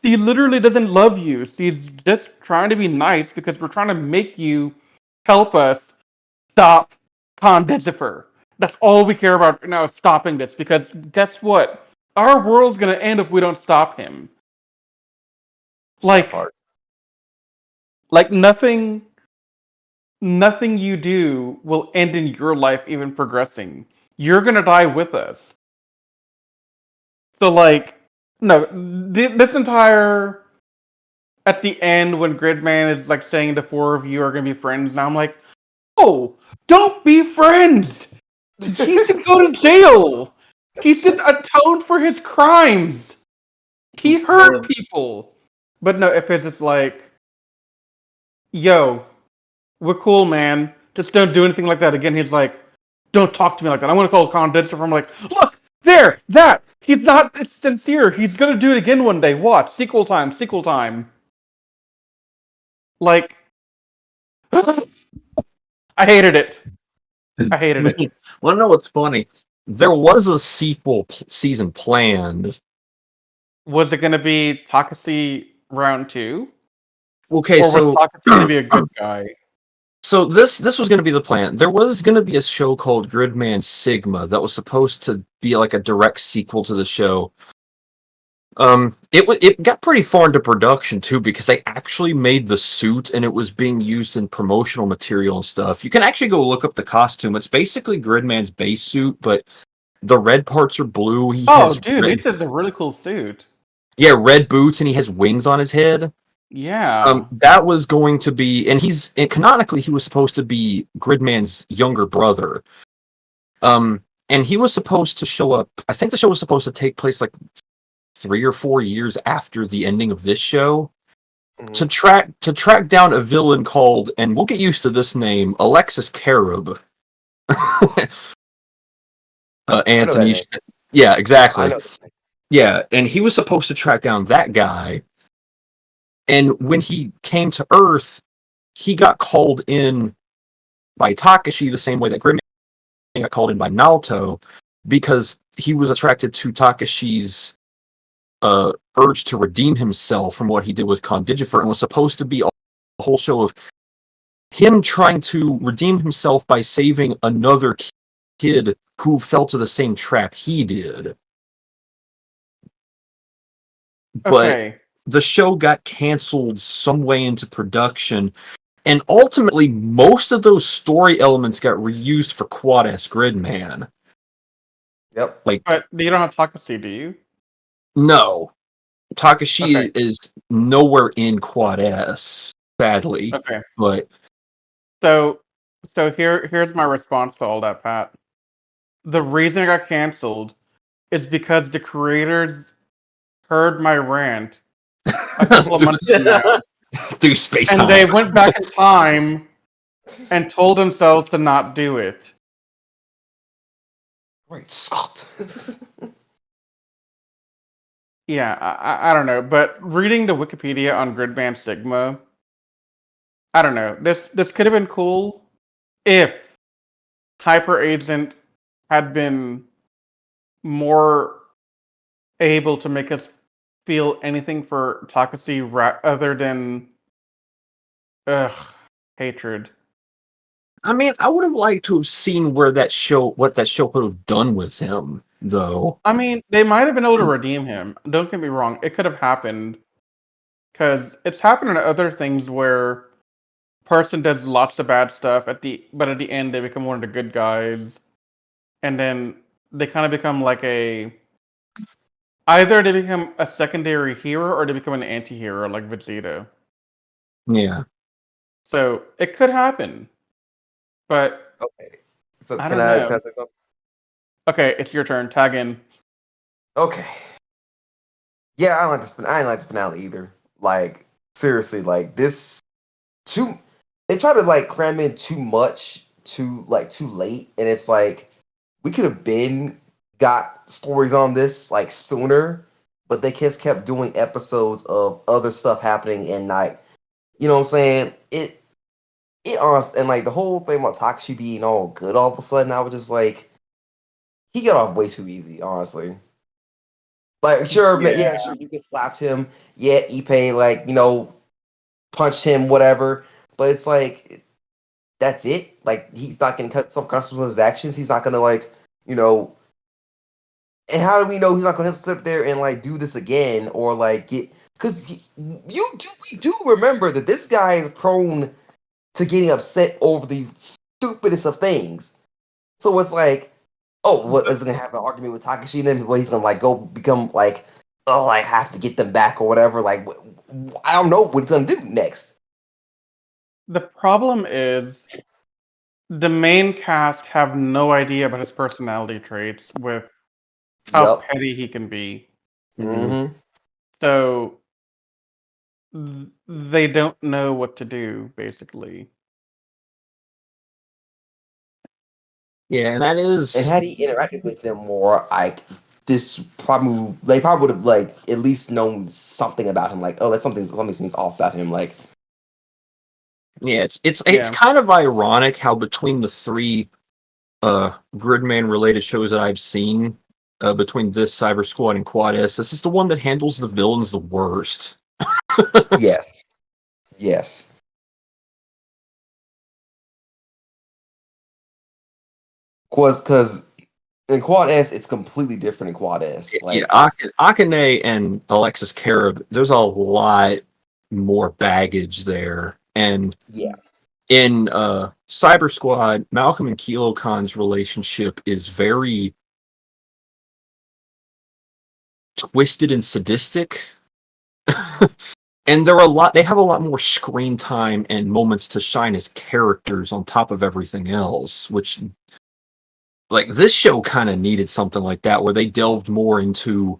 She literally doesn't love you. She's just trying to be nice because we're trying to make you help us stop Khan Digifer. That's all we care about now, is stopping this. Because guess what? Our world's gonna end if we don't stop him. Like nothing you do will end in your life even progressing. You're gonna die with us. So, like, no, this entire, at the end when Gridman is like saying the 4 of you are gonna be friends, now I'm like, oh, don't be friends. He should go to jail. He should atone for his crimes. He hurt people. But no, if it's like, yo, we're cool, man. Just don't do anything like that again. He's like, don't talk to me like that. I'm gonna call Khan Digifer. I'm like, look, there, that. He's not sincere. He's gonna do it again one day. Watch. Sequel time. Like, I hated it. Want to know what's funny? There was a sequel season planned. Was it gonna be Takeshii round 2? Okay, or so was Takeshii gonna be a good guy? So this was going to be the plan. There was going to be a show called Gridman Sigma that was supposed to be like a direct sequel to the show. It got pretty far into production too because they actually made the suit and it was being used in promotional material and stuff. You can actually go look up the costume. It's basically Gridman's base suit, but the red parts are blue. It's a really cool suit. Yeah, red boots and he has wings on his head. Yeah. That was going to be, and canonically he was supposed to be Gridman's younger brother. And he was supposed to show up. I think the show was supposed to take place like 3 or 4 years after the ending of this show. To track down a villain called, and we'll get used to this name, Alexis Carib. Anthony. Yeah, exactly. I know. Yeah, and he was supposed to track down that guy. And when he came to Earth, he got called in by Takeshii the same way that Gridman got called in by Naoto, because he was attracted to Takeshi's urge to redeem himself from what he did with Condigifer, and was supposed to be a whole show of him trying to redeem himself by saving another kid who fell to the same trap he did. But the show got canceled some way into production, and ultimately most of those story elements got reused for Quad S Gridman. Yep. But you don't have Takeshii, do you? No. Takeshii is nowhere in Quad S, sadly. Okay. But So here's my response to all that, Pat. The reason it got canceled is because the creators heard my rant a couple of months from now. Through space time. And they went back in time and told themselves to not do it. Great Scott. Yeah, I don't know, but reading the Wikipedia on Gridman Sigma, I don't know. This could have been cool if Hyper Agent had been more able to make us feel anything for Takeshii other than hatred. I mean, I would have liked to have seen what that show would have done with him, though. I mean, they might have been able to redeem him. Don't get me wrong; it could have happened, because it's happened in other things where person does lots of bad stuff but at the end they become one of the good guys, and then they kind of become like either they become a secondary hero or they become an anti-hero like Vegeta. Yeah. So it could happen, but okay. So I can don't I know. say something? Okay, it's your turn. Tag in. Okay. Yeah, I didn't like the finale either. Like seriously, like this too. They try to like cram in too much too late, and it's like we could have got stories on this like sooner, but they just kept doing episodes of other stuff happening in night. You know what I'm saying? It honest, and like the whole thing about Takeshii being all good all of a sudden, I was just like, he got off way too easy, honestly. Like, sure, yeah, sure, you can slap him. Yeah, Ippei, like, punched him, whatever. But it's like, that's it. Like, he's not going to cut some consequences of his actions. He's not going to, like, and how do we know he's not going to sit there and, like, do this again or, like, because we do remember that this guy is prone to getting upset over the stupidest of things. So it's like, oh, what is going to have an argument with Takeshii? And then he's going to like go become like, oh, I have to get them back or whatever. Like, I don't know what he's going to do next. The problem is the main cast have no idea about his personality traits with how petty he can be. Mm-hmm. So they don't know what to do, basically. Yeah, and that is. And had he interacted with them more, like they probably would have like at least known something about him. Like, oh, that's something seems off about him. Like, yeah, it's kind of ironic how between the three Gridman related shows that I've seen, between this Cyber Squad and Quad S, this is the one that handles the villains the worst. Yes. Because in Quad S, it's completely different in Quad S. Like, yeah, Akane and Alexis Carib, there's a lot more baggage there. And yeah, in Cyber Squad, Malcolm and Kilo Khan's relationship is very twisted and sadistic. And they have a lot more screen time and moments to shine as characters on top of everything else, which, like, this show kind of needed something like that, where they delved more into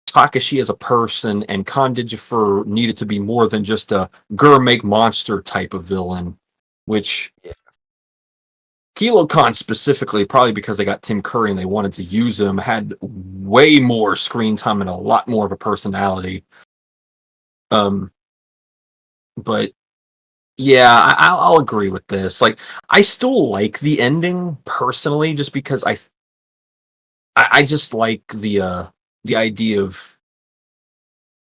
Takeshii as a person, and Kondijifer needed to be more than just a make monster type of villain, which KiloCon specifically, probably because they got Tim Curry and they wanted to use him, had way more screen time and a lot more of a personality. But yeah, I'll agree with this. Like, I still like the ending personally, just because I just like the idea of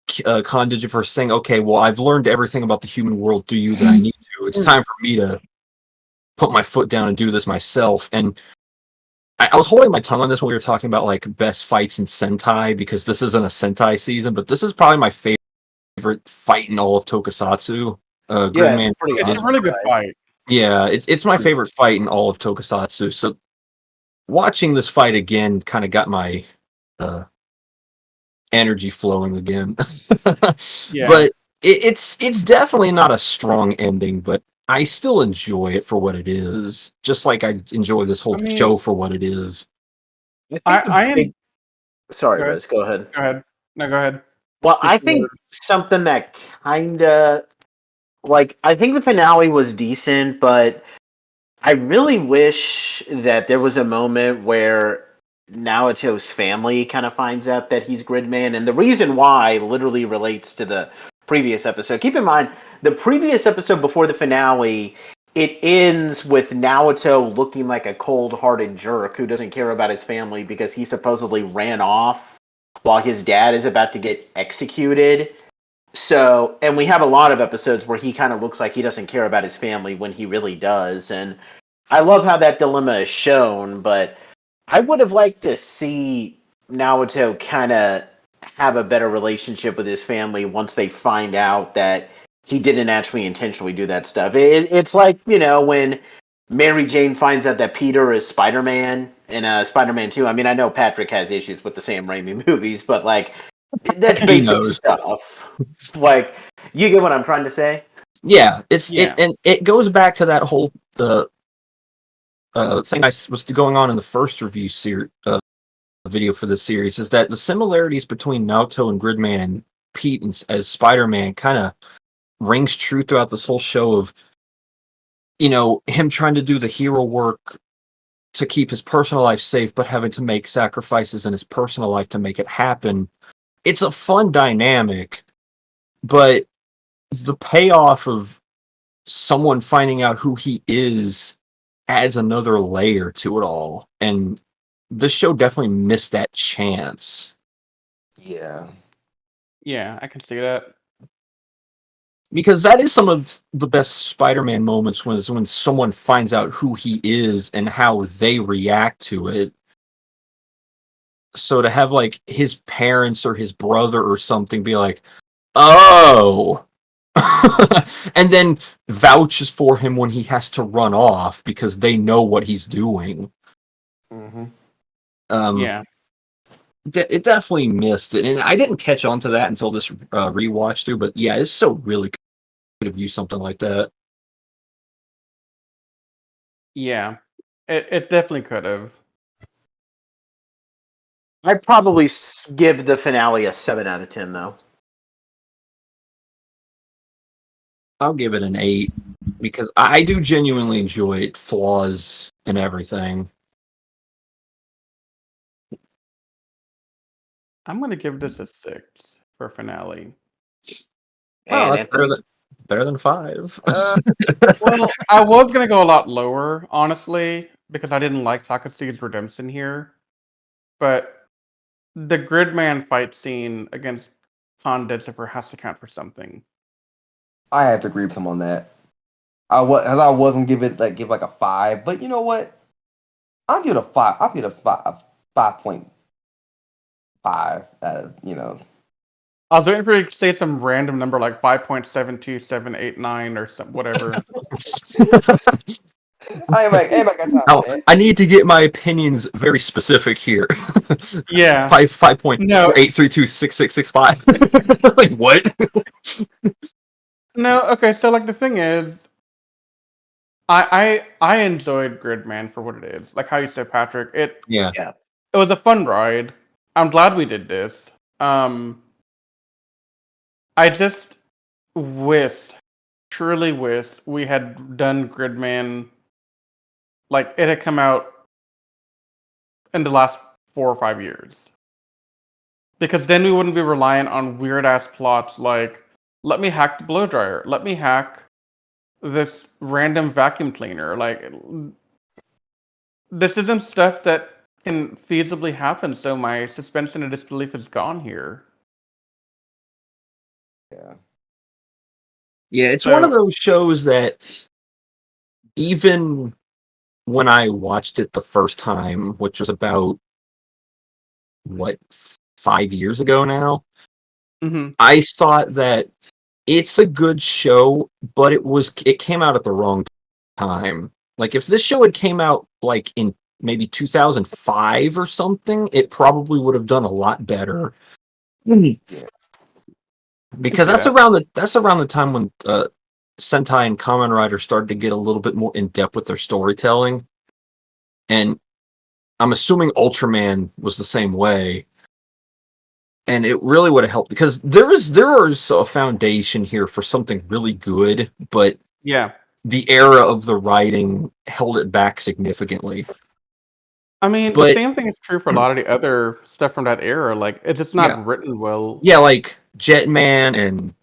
Kondijifer saying, "Okay, well, I've learned everything about the human world through you that I need to. It's time for me to put my foot down and do this myself." And I was holding my tongue on this when we were talking about like best fights in Sentai, because this isn't a Sentai season, but this is probably my favorite fight in all of Tokusatsu. Gridman. It's a really good fight. Yeah, it's my favorite fight in all of Tokusatsu. So watching this fight again kind of got my energy flowing again. Yeah. But it's definitely not a strong ending, but I still enjoy it for what it is. Just like I enjoy this whole show for what it is. Sorry, Riz, go ahead. Go ahead. No, go ahead. Well, I think something that kinda, like, I think the finale was decent, but I really wish that there was a moment where Naoto's family kind of finds out that he's Gridman, and the reason why literally relates to the previous episode. Keep in mind, the previous episode before the finale, it ends with Naoto looking like a cold-hearted jerk who doesn't care about his family because he supposedly ran off while his dad is about to get executed. So, and we have a lot of episodes where he kind of looks like he doesn't care about his family when he really does. And I love how that dilemma is shown, but I would have liked to see Naoto kind of have a better relationship with his family once they find out that he didn't actually intentionally do that stuff. It's like, you know, when Mary Jane finds out that Peter is Spider-Man in Spider-Man 2. I mean, I know Patrick has issues with the Sam Raimi movies, but, like, that's basic stuff. Like, you get what I'm trying to say? Yeah, it goes back to that whole thing I was going on in the first review video for the series, is that the similarities between Naoto and Gridman and Pete as Spider-Man kind of rings true throughout this whole show of, you know, him trying to do the hero work to keep his personal life safe, but having to make sacrifices in his personal life to make it happen. It's a fun dynamic, but the payoff of someone finding out who he is adds another layer to it all. And this show definitely missed that chance. Yeah. Yeah, I can see that. Because that is some of the best Spider-Man moments, when someone finds out who he is and how they react to it. So to have, like, his parents or his brother or something be like, "Oh," and then vouches for him when he has to run off because they know what he's doing. Mm-hmm. Yeah. It definitely missed it, and I didn't catch on to that until this rewatch too. But yeah, it's so really could have used something like that. Yeah, it definitely could have. I'd probably give the finale a 7 out of 10, though. I'll give it an 8 because I do genuinely enjoy it, flaws and everything. I'm gonna give this a 6 for finale. Well, that's better than 5. Well, I was gonna go a lot lower, honestly, because I didn't like Takeshi's redemption here. But the Gridman fight scene against Kondijifer has to count for something. I have to agree with him on that. I wasn't give like a 5, but you know what? I'll give it a 5. I'll give it a 5.5. You know. I was waiting for you to say some random number like 5.72789 or some whatever. I ain't got time Now, for that. I need to get my opinions very specific here. Yeah. 5.8326665. Like what? No, okay, so like the thing is, I enjoyed Gridman for what it is. Like how you said, Patrick, Yeah. it was a fun ride. I'm glad we did this. Um, I just wish, truly wish, we had done Gridman like it had come out in the last 4 or 5 years. Because then we wouldn't be reliant on weird ass plots like, let me hack the blow dryer, let me hack this random vacuum cleaner. Like, this isn't stuff that can feasibly happen, so my suspension of disbelief is gone here. Yeah. Yeah, it's one of So, those shows that even when I watched it the first time, which was about, what, 5 years ago now, hmm I thought that it's a good show, but it came out at the wrong time. Like if this show had came out like in maybe 2005 or something, it probably would have done a lot better. Yeah. Because see that. that's around the time when Sentai and Kamen Rider started to get a little bit more in depth with their storytelling, and I'm assuming Ultraman was the same way. And it really would have helped because there is a foundation here for something really good, but Yeah. the era of the writing held it back significantly. I mean, the But same thing is true for a lot of the other stuff from that era. Like, it's just yeah, not written well. yeah, like Jetman and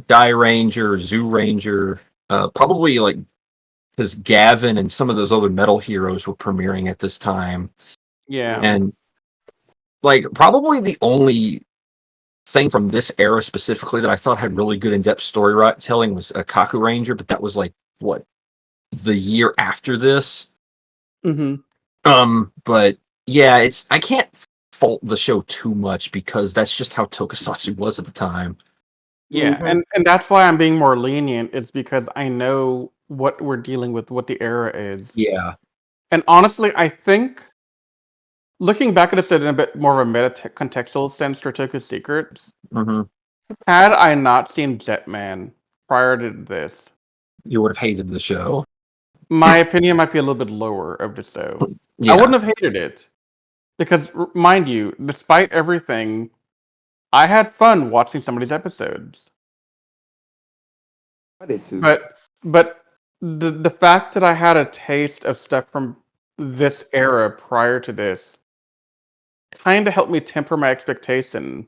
Die Ranger, Zoo Ranger, probably like because Gavin and some of those other metal heroes were premiering at this time, Yeah. and like probably the only thing from this era specifically that I thought had really good in-depth storytelling was a Kaku Ranger, but that was like what, the year after this. hmm But yeah, I can't fault the show too much because that's just how Tokusatsu was at the time. Yeah, and that's why I'm being more lenient, is because I know what we're dealing with, what the era is. Yeah. And honestly, I think looking back at this in a bit more of a contextual sense for Toku Secrets, Hmm. had I not seen Jetman prior to this, You would have hated the show. my opinion might be a little bit lower of the show. I Yeah. wouldn't have hated it because, mind you, despite everything, I had fun watching some of these episodes. I did too. But the fact that I had a taste of stuff from this era prior to this kind of helped me temper my expectation.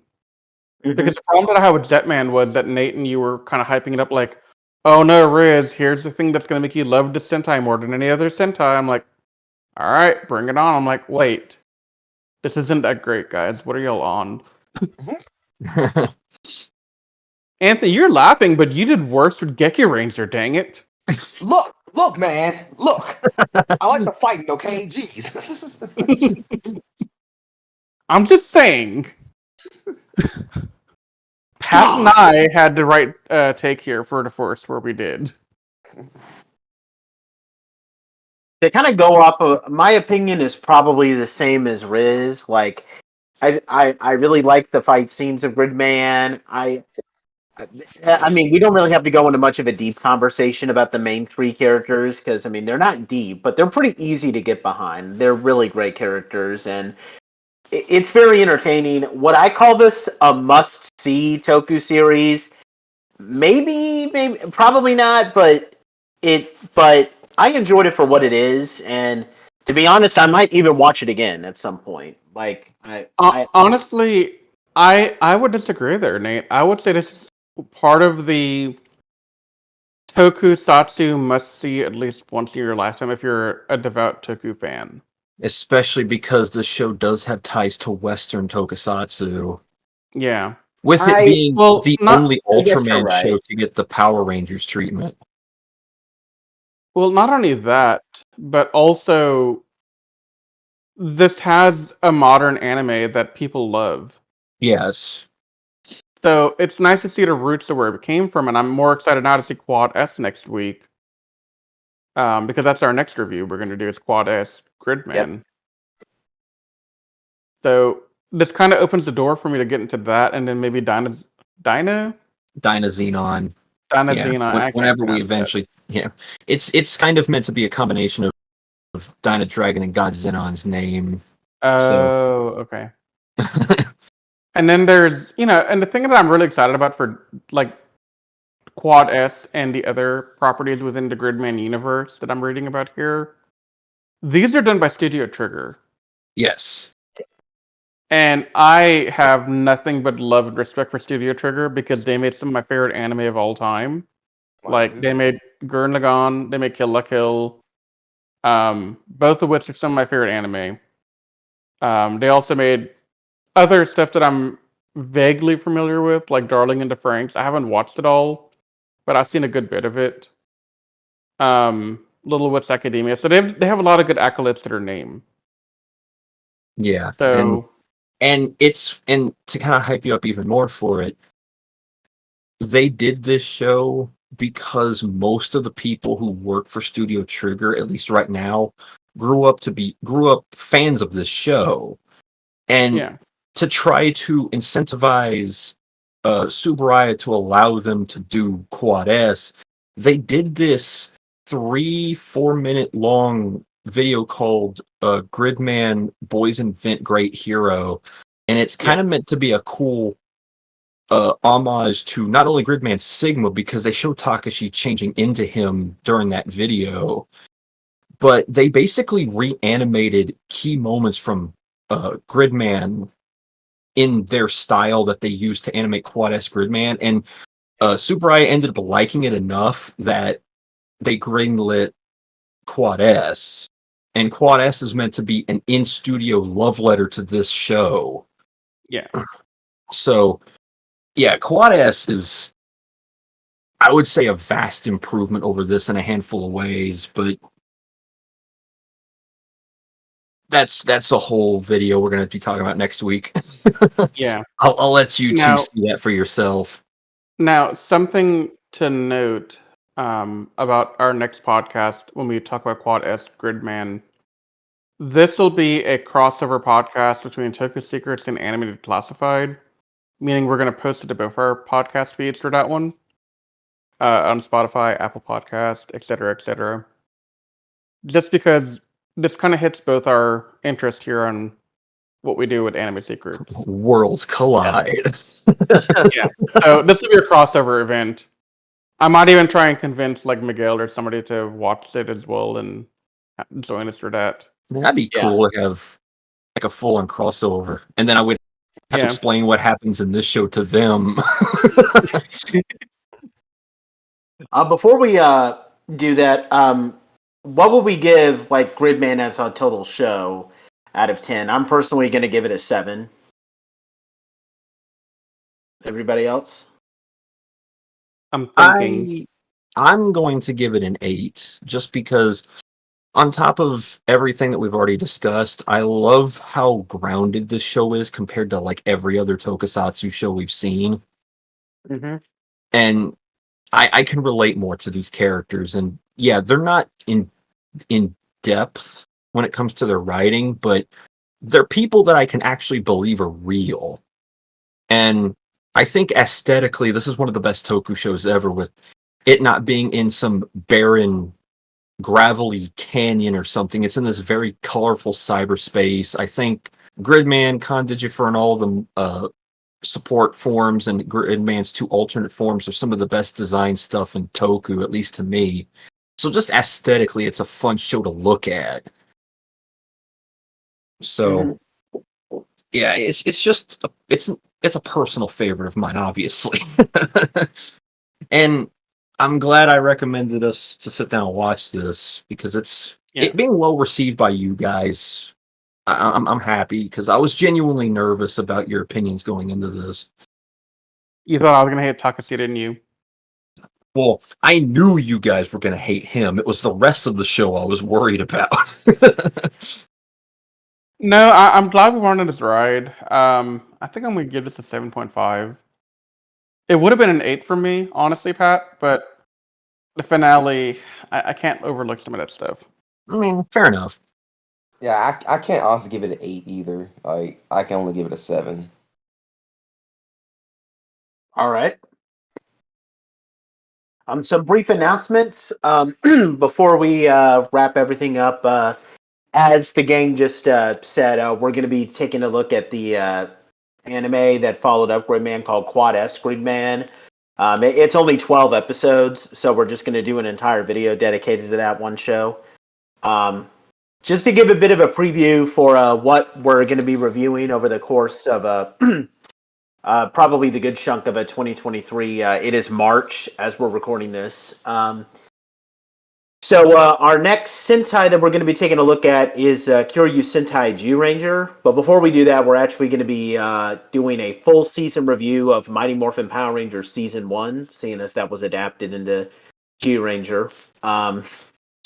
Because the problem that I had with Jetman was that Nate and you were kind of hyping it up like, oh no, Riz, here's the thing that's going to make you love the Sentai more than any other Sentai. I'm like, all right, bring it on. I'm like, wait, this isn't that great, guys. What are y'all on? Anthony, you're laughing, but you did worse with Geki Ranger, dang it. Look, man, look. I like the fighting, okay? Jeez. I'm just saying. Pat and God. I had the right take here for the first, where we did. They kind of go off of, my opinion is probably the same as Riz. Like, I really like the fight scenes of Gridman. I mean, we don't really have to go into much of a deep conversation about the main three characters because, I mean, they're not deep, but they're pretty easy to get behind. They're really great characters, and it's very entertaining. What I call this a must-see Toku series. Maybe, probably not, but I enjoyed it for what it is, and to be honest, I might even watch it again at some point. Like, Honestly, I would disagree there, Nate. I would say this is part of the Tokusatsu must see at least once in your lifetime if you're a devout Toku fan. Especially because the show does have ties to Western Tokusatsu. Yeah. With it being Well, the not only I guess you're Ultraman show right. to get the Power Rangers treatment. well, not only that, but also this has a modern anime that people love. Yes. So it's nice to see the roots of where it came from, and I'm more excited now to see Quad S next week. because that's our next review we're going to do is Quad S Gridman. So this kind of opens the door for me to get into that, and then maybe Dynazenon. Dynazenon. Whenever we eventually, it's kind of meant to be a combination of Dyna Dragon and God Zenon's name. Oh, okay. And then there's, and the thing that I'm really excited about for like Quad S and the other properties within the Gridman universe that I'm reading about here, these are done by Studio Trigger. Yes. And I have nothing but love and respect for Studio Trigger because they made some of my favorite anime of all time. They made Gurren Lagann, they made Kill la Kill, both of which are some of my favorite anime. They also made other stuff that I'm vaguely familiar with, like Darling in the Franxx. I haven't watched it all, but I've seen a good bit of it. Little Witch Academia. So they have a lot of good accolades to their name. Yeah. So and to kind of hype you up even more for it, they did this show because most of the people who work for Studio Trigger, at least right now, grew up fans of this show. And to try to incentivize Subaraya to allow them to do Quad S, they did this 3-4 minute long video called Gridman Boys Invent Great Hero. And it's kind of meant to be a cool homage to not only Gridman Sigma, because they show Takeshii changing into him during that video, but they basically reanimated key moments from Gridman in their style that they used to animate Quad S Gridman, and Subaraya ended up liking it enough that they greenlit Quad S, and Quad S is meant to be an in-studio love letter to this show. Yeah. So, yeah, Quad S is, I would say, a vast improvement over this in a handful of ways, but that's a whole video we're going to be talking about next week. Yeah. I'll let you two see that for yourself. Now, something to note about our next podcast when we talk about Quad S Gridman. This will be a crossover podcast between Toku Secrets and Animated Classified, meaning we're going to post it to both our podcast feeds for that one on Spotify, Apple Podcast, etc. Just because this kind of hits both our interest here on what we do with Anime Secrets. Worlds collide. Yeah. So this will be a crossover event. I might even try and convince like Miguel or somebody to watch it as well and join us for that. That'd be cool to have like a full-on crossover, and then I would have to explain what happens in this show to them. Before we do that, what would we give like Gridman as a total show out of 10? I'm personally going to give it a 7. Everybody else? I'm thinking I'm going to give it an 8, just because on top of everything that we've already discussed, I love how grounded this show is compared to like every other tokusatsu show we've seen. Mm-hmm. And I can relate more to these characters, and yeah, they're not in depth when it comes to their writing, but they're people that I can actually believe are real. And I think aesthetically, this is one of the best Toku shows ever, with it not being in some barren, gravelly canyon or something. It's in this very colorful cyberspace. I think Gridman, Condigifer, and all of them support forms, and Gridman's 2 alternate forms are some of the best design stuff in Toku, at least to me. So just aesthetically, it's a fun show to look at. So yeah, it's just it's a personal favorite of mine, obviously. And I'm glad I recommended us to sit down and watch this, because it being well received by you guys. I'm happy, because I was genuinely nervous about your opinions going into this. You thought I was going to hate Takeshii, didn't you? Well, I knew you guys were going to hate him. It was the rest of the show I was worried about. No, I'm glad we went on this ride. I think I'm going to give this a 7.5. It would have been an 8 for me, honestly, Pat, but the finale, I can't overlook some of that stuff. I mean, fair enough. Yeah, I can't honestly give it an 8 either. Like, I can only give it a 7. All right. Some brief announcements before we wrap everything up. As the gang just said, we're going to be taking a look at the anime that followed up Gridman called Gridman. It's only 12 episodes, so we're just going to do an entire video dedicated to that one show. Just to give a bit of a preview for what we're going to be reviewing over the course of probably the good chunk of 2023. It is March as we're recording this. So our next Sentai that we're going to be taking a look at is Kyoryu Sentai G-Ranger. But before we do that, we're actually going to be doing a full season review of Mighty Morphin Power Rangers Season 1, seeing as that was adapted into G-Ranger.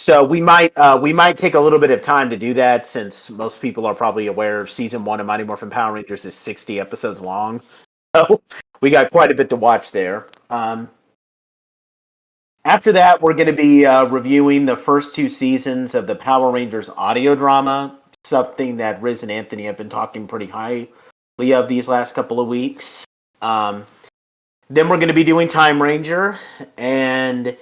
So we might take a little bit of time to do that, since most people are probably aware Season 1 of Mighty Morphin Power Rangers is 60 episodes long. So we got quite a bit to watch there. After that, we're going to be reviewing the first 2 seasons of the Power Rangers audio drama, something that Riz and Anthony have been talking pretty highly of these last couple of weeks. Then we're going to be doing Time Ranger, and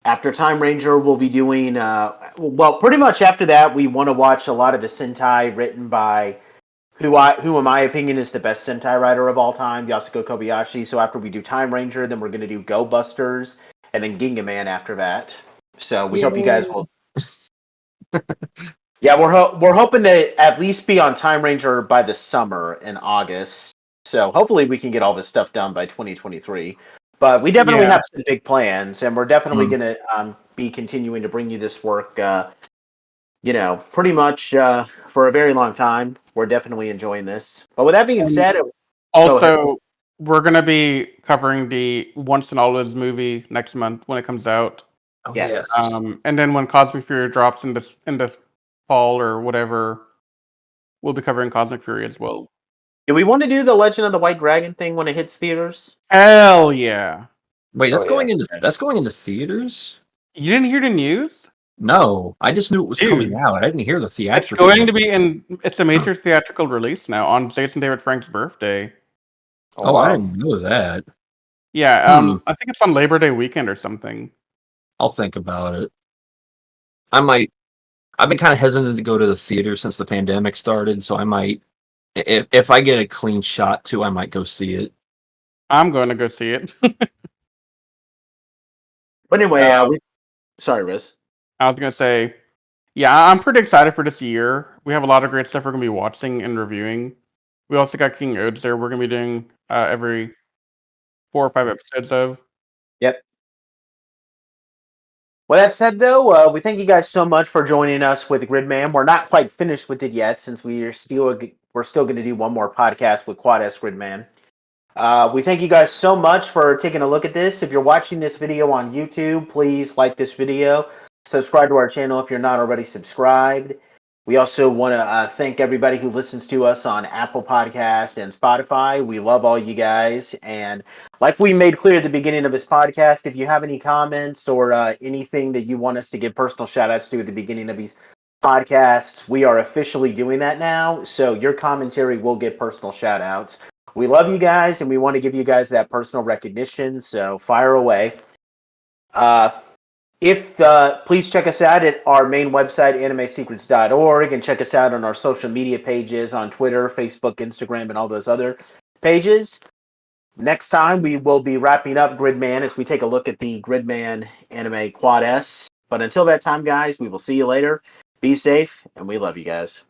after Time Ranger, we'll be doing, pretty much after that, we want to watch a lot of the Sentai written by who in my opinion is the best Sentai writer of all time, Yasuko Kobayashi. So after we do Time Ranger, then we're going to do Go Busters, and then Ginga Man after that. So we hope you guys will. Yeah, we're hoping to at least be on Time Ranger by the summer in August. So hopefully we can get all this stuff done by 2023. But we definitely have some big plans, and we're definitely going to be continuing to bring you this work. Pretty much for a very long time. We're definitely enjoying this. But with that being said, also we're going to be covering the Once and Always movie next month when it comes out. Oh, yes. And then when Cosmic Fury drops in the fall or whatever, we'll be covering Cosmic Fury as well. Do we want to do the Legend of the White Dragon thing when it hits theaters? Hell yeah! Wait, that's going into theaters? You didn't hear the news? No, I just knew it was coming out. I didn't hear the theatrical. It's going to be it's a major theatrical release now on Jason David Frank's birthday. Oh, wow. I didn't know that. Yeah, I think it's on Labor Day weekend or something. I'll think about it. I've been kind of hesitant to go to the theater since the pandemic started, so I might, if I get a clean shot too, I might go see it. I'm going to go see it. But anyway, sorry, Riz. I was going to say, yeah, I'm pretty excited for this year. We have a lot of great stuff we're going to be watching and reviewing. We also got King Odes there. We're going to be doing every 4 or 5 episodes of. Yep. Well, that said, though, we thank you guys so much for joining us with Gridman. We're not quite finished with it yet, since we're still going to do one more podcast with Gridman. We thank you guys so much for taking a look at this. If you're watching this video on YouTube, please like this video. Subscribe to our channel if you're not already subscribed. We also want to thank everybody who listens to us on Apple Podcast and Spotify. We love all you guys. And like we made clear at the beginning of this podcast, if you have any comments or anything that you want us to give personal shout outs to at the beginning of these podcasts, we are officially doing that now. So your commentary will get personal shout outs. We love you guys, and we want to give you guys that personal recognition. So fire away. Please check us out at our main website, animesecrets.org, and check us out on our social media pages on Twitter, Facebook, Instagram, and all those other pages. Next time, we will be wrapping up Gridman as we take a look at the Gridman anime Quad S. But until that time, guys, we will see you later. Be safe, and we love you guys.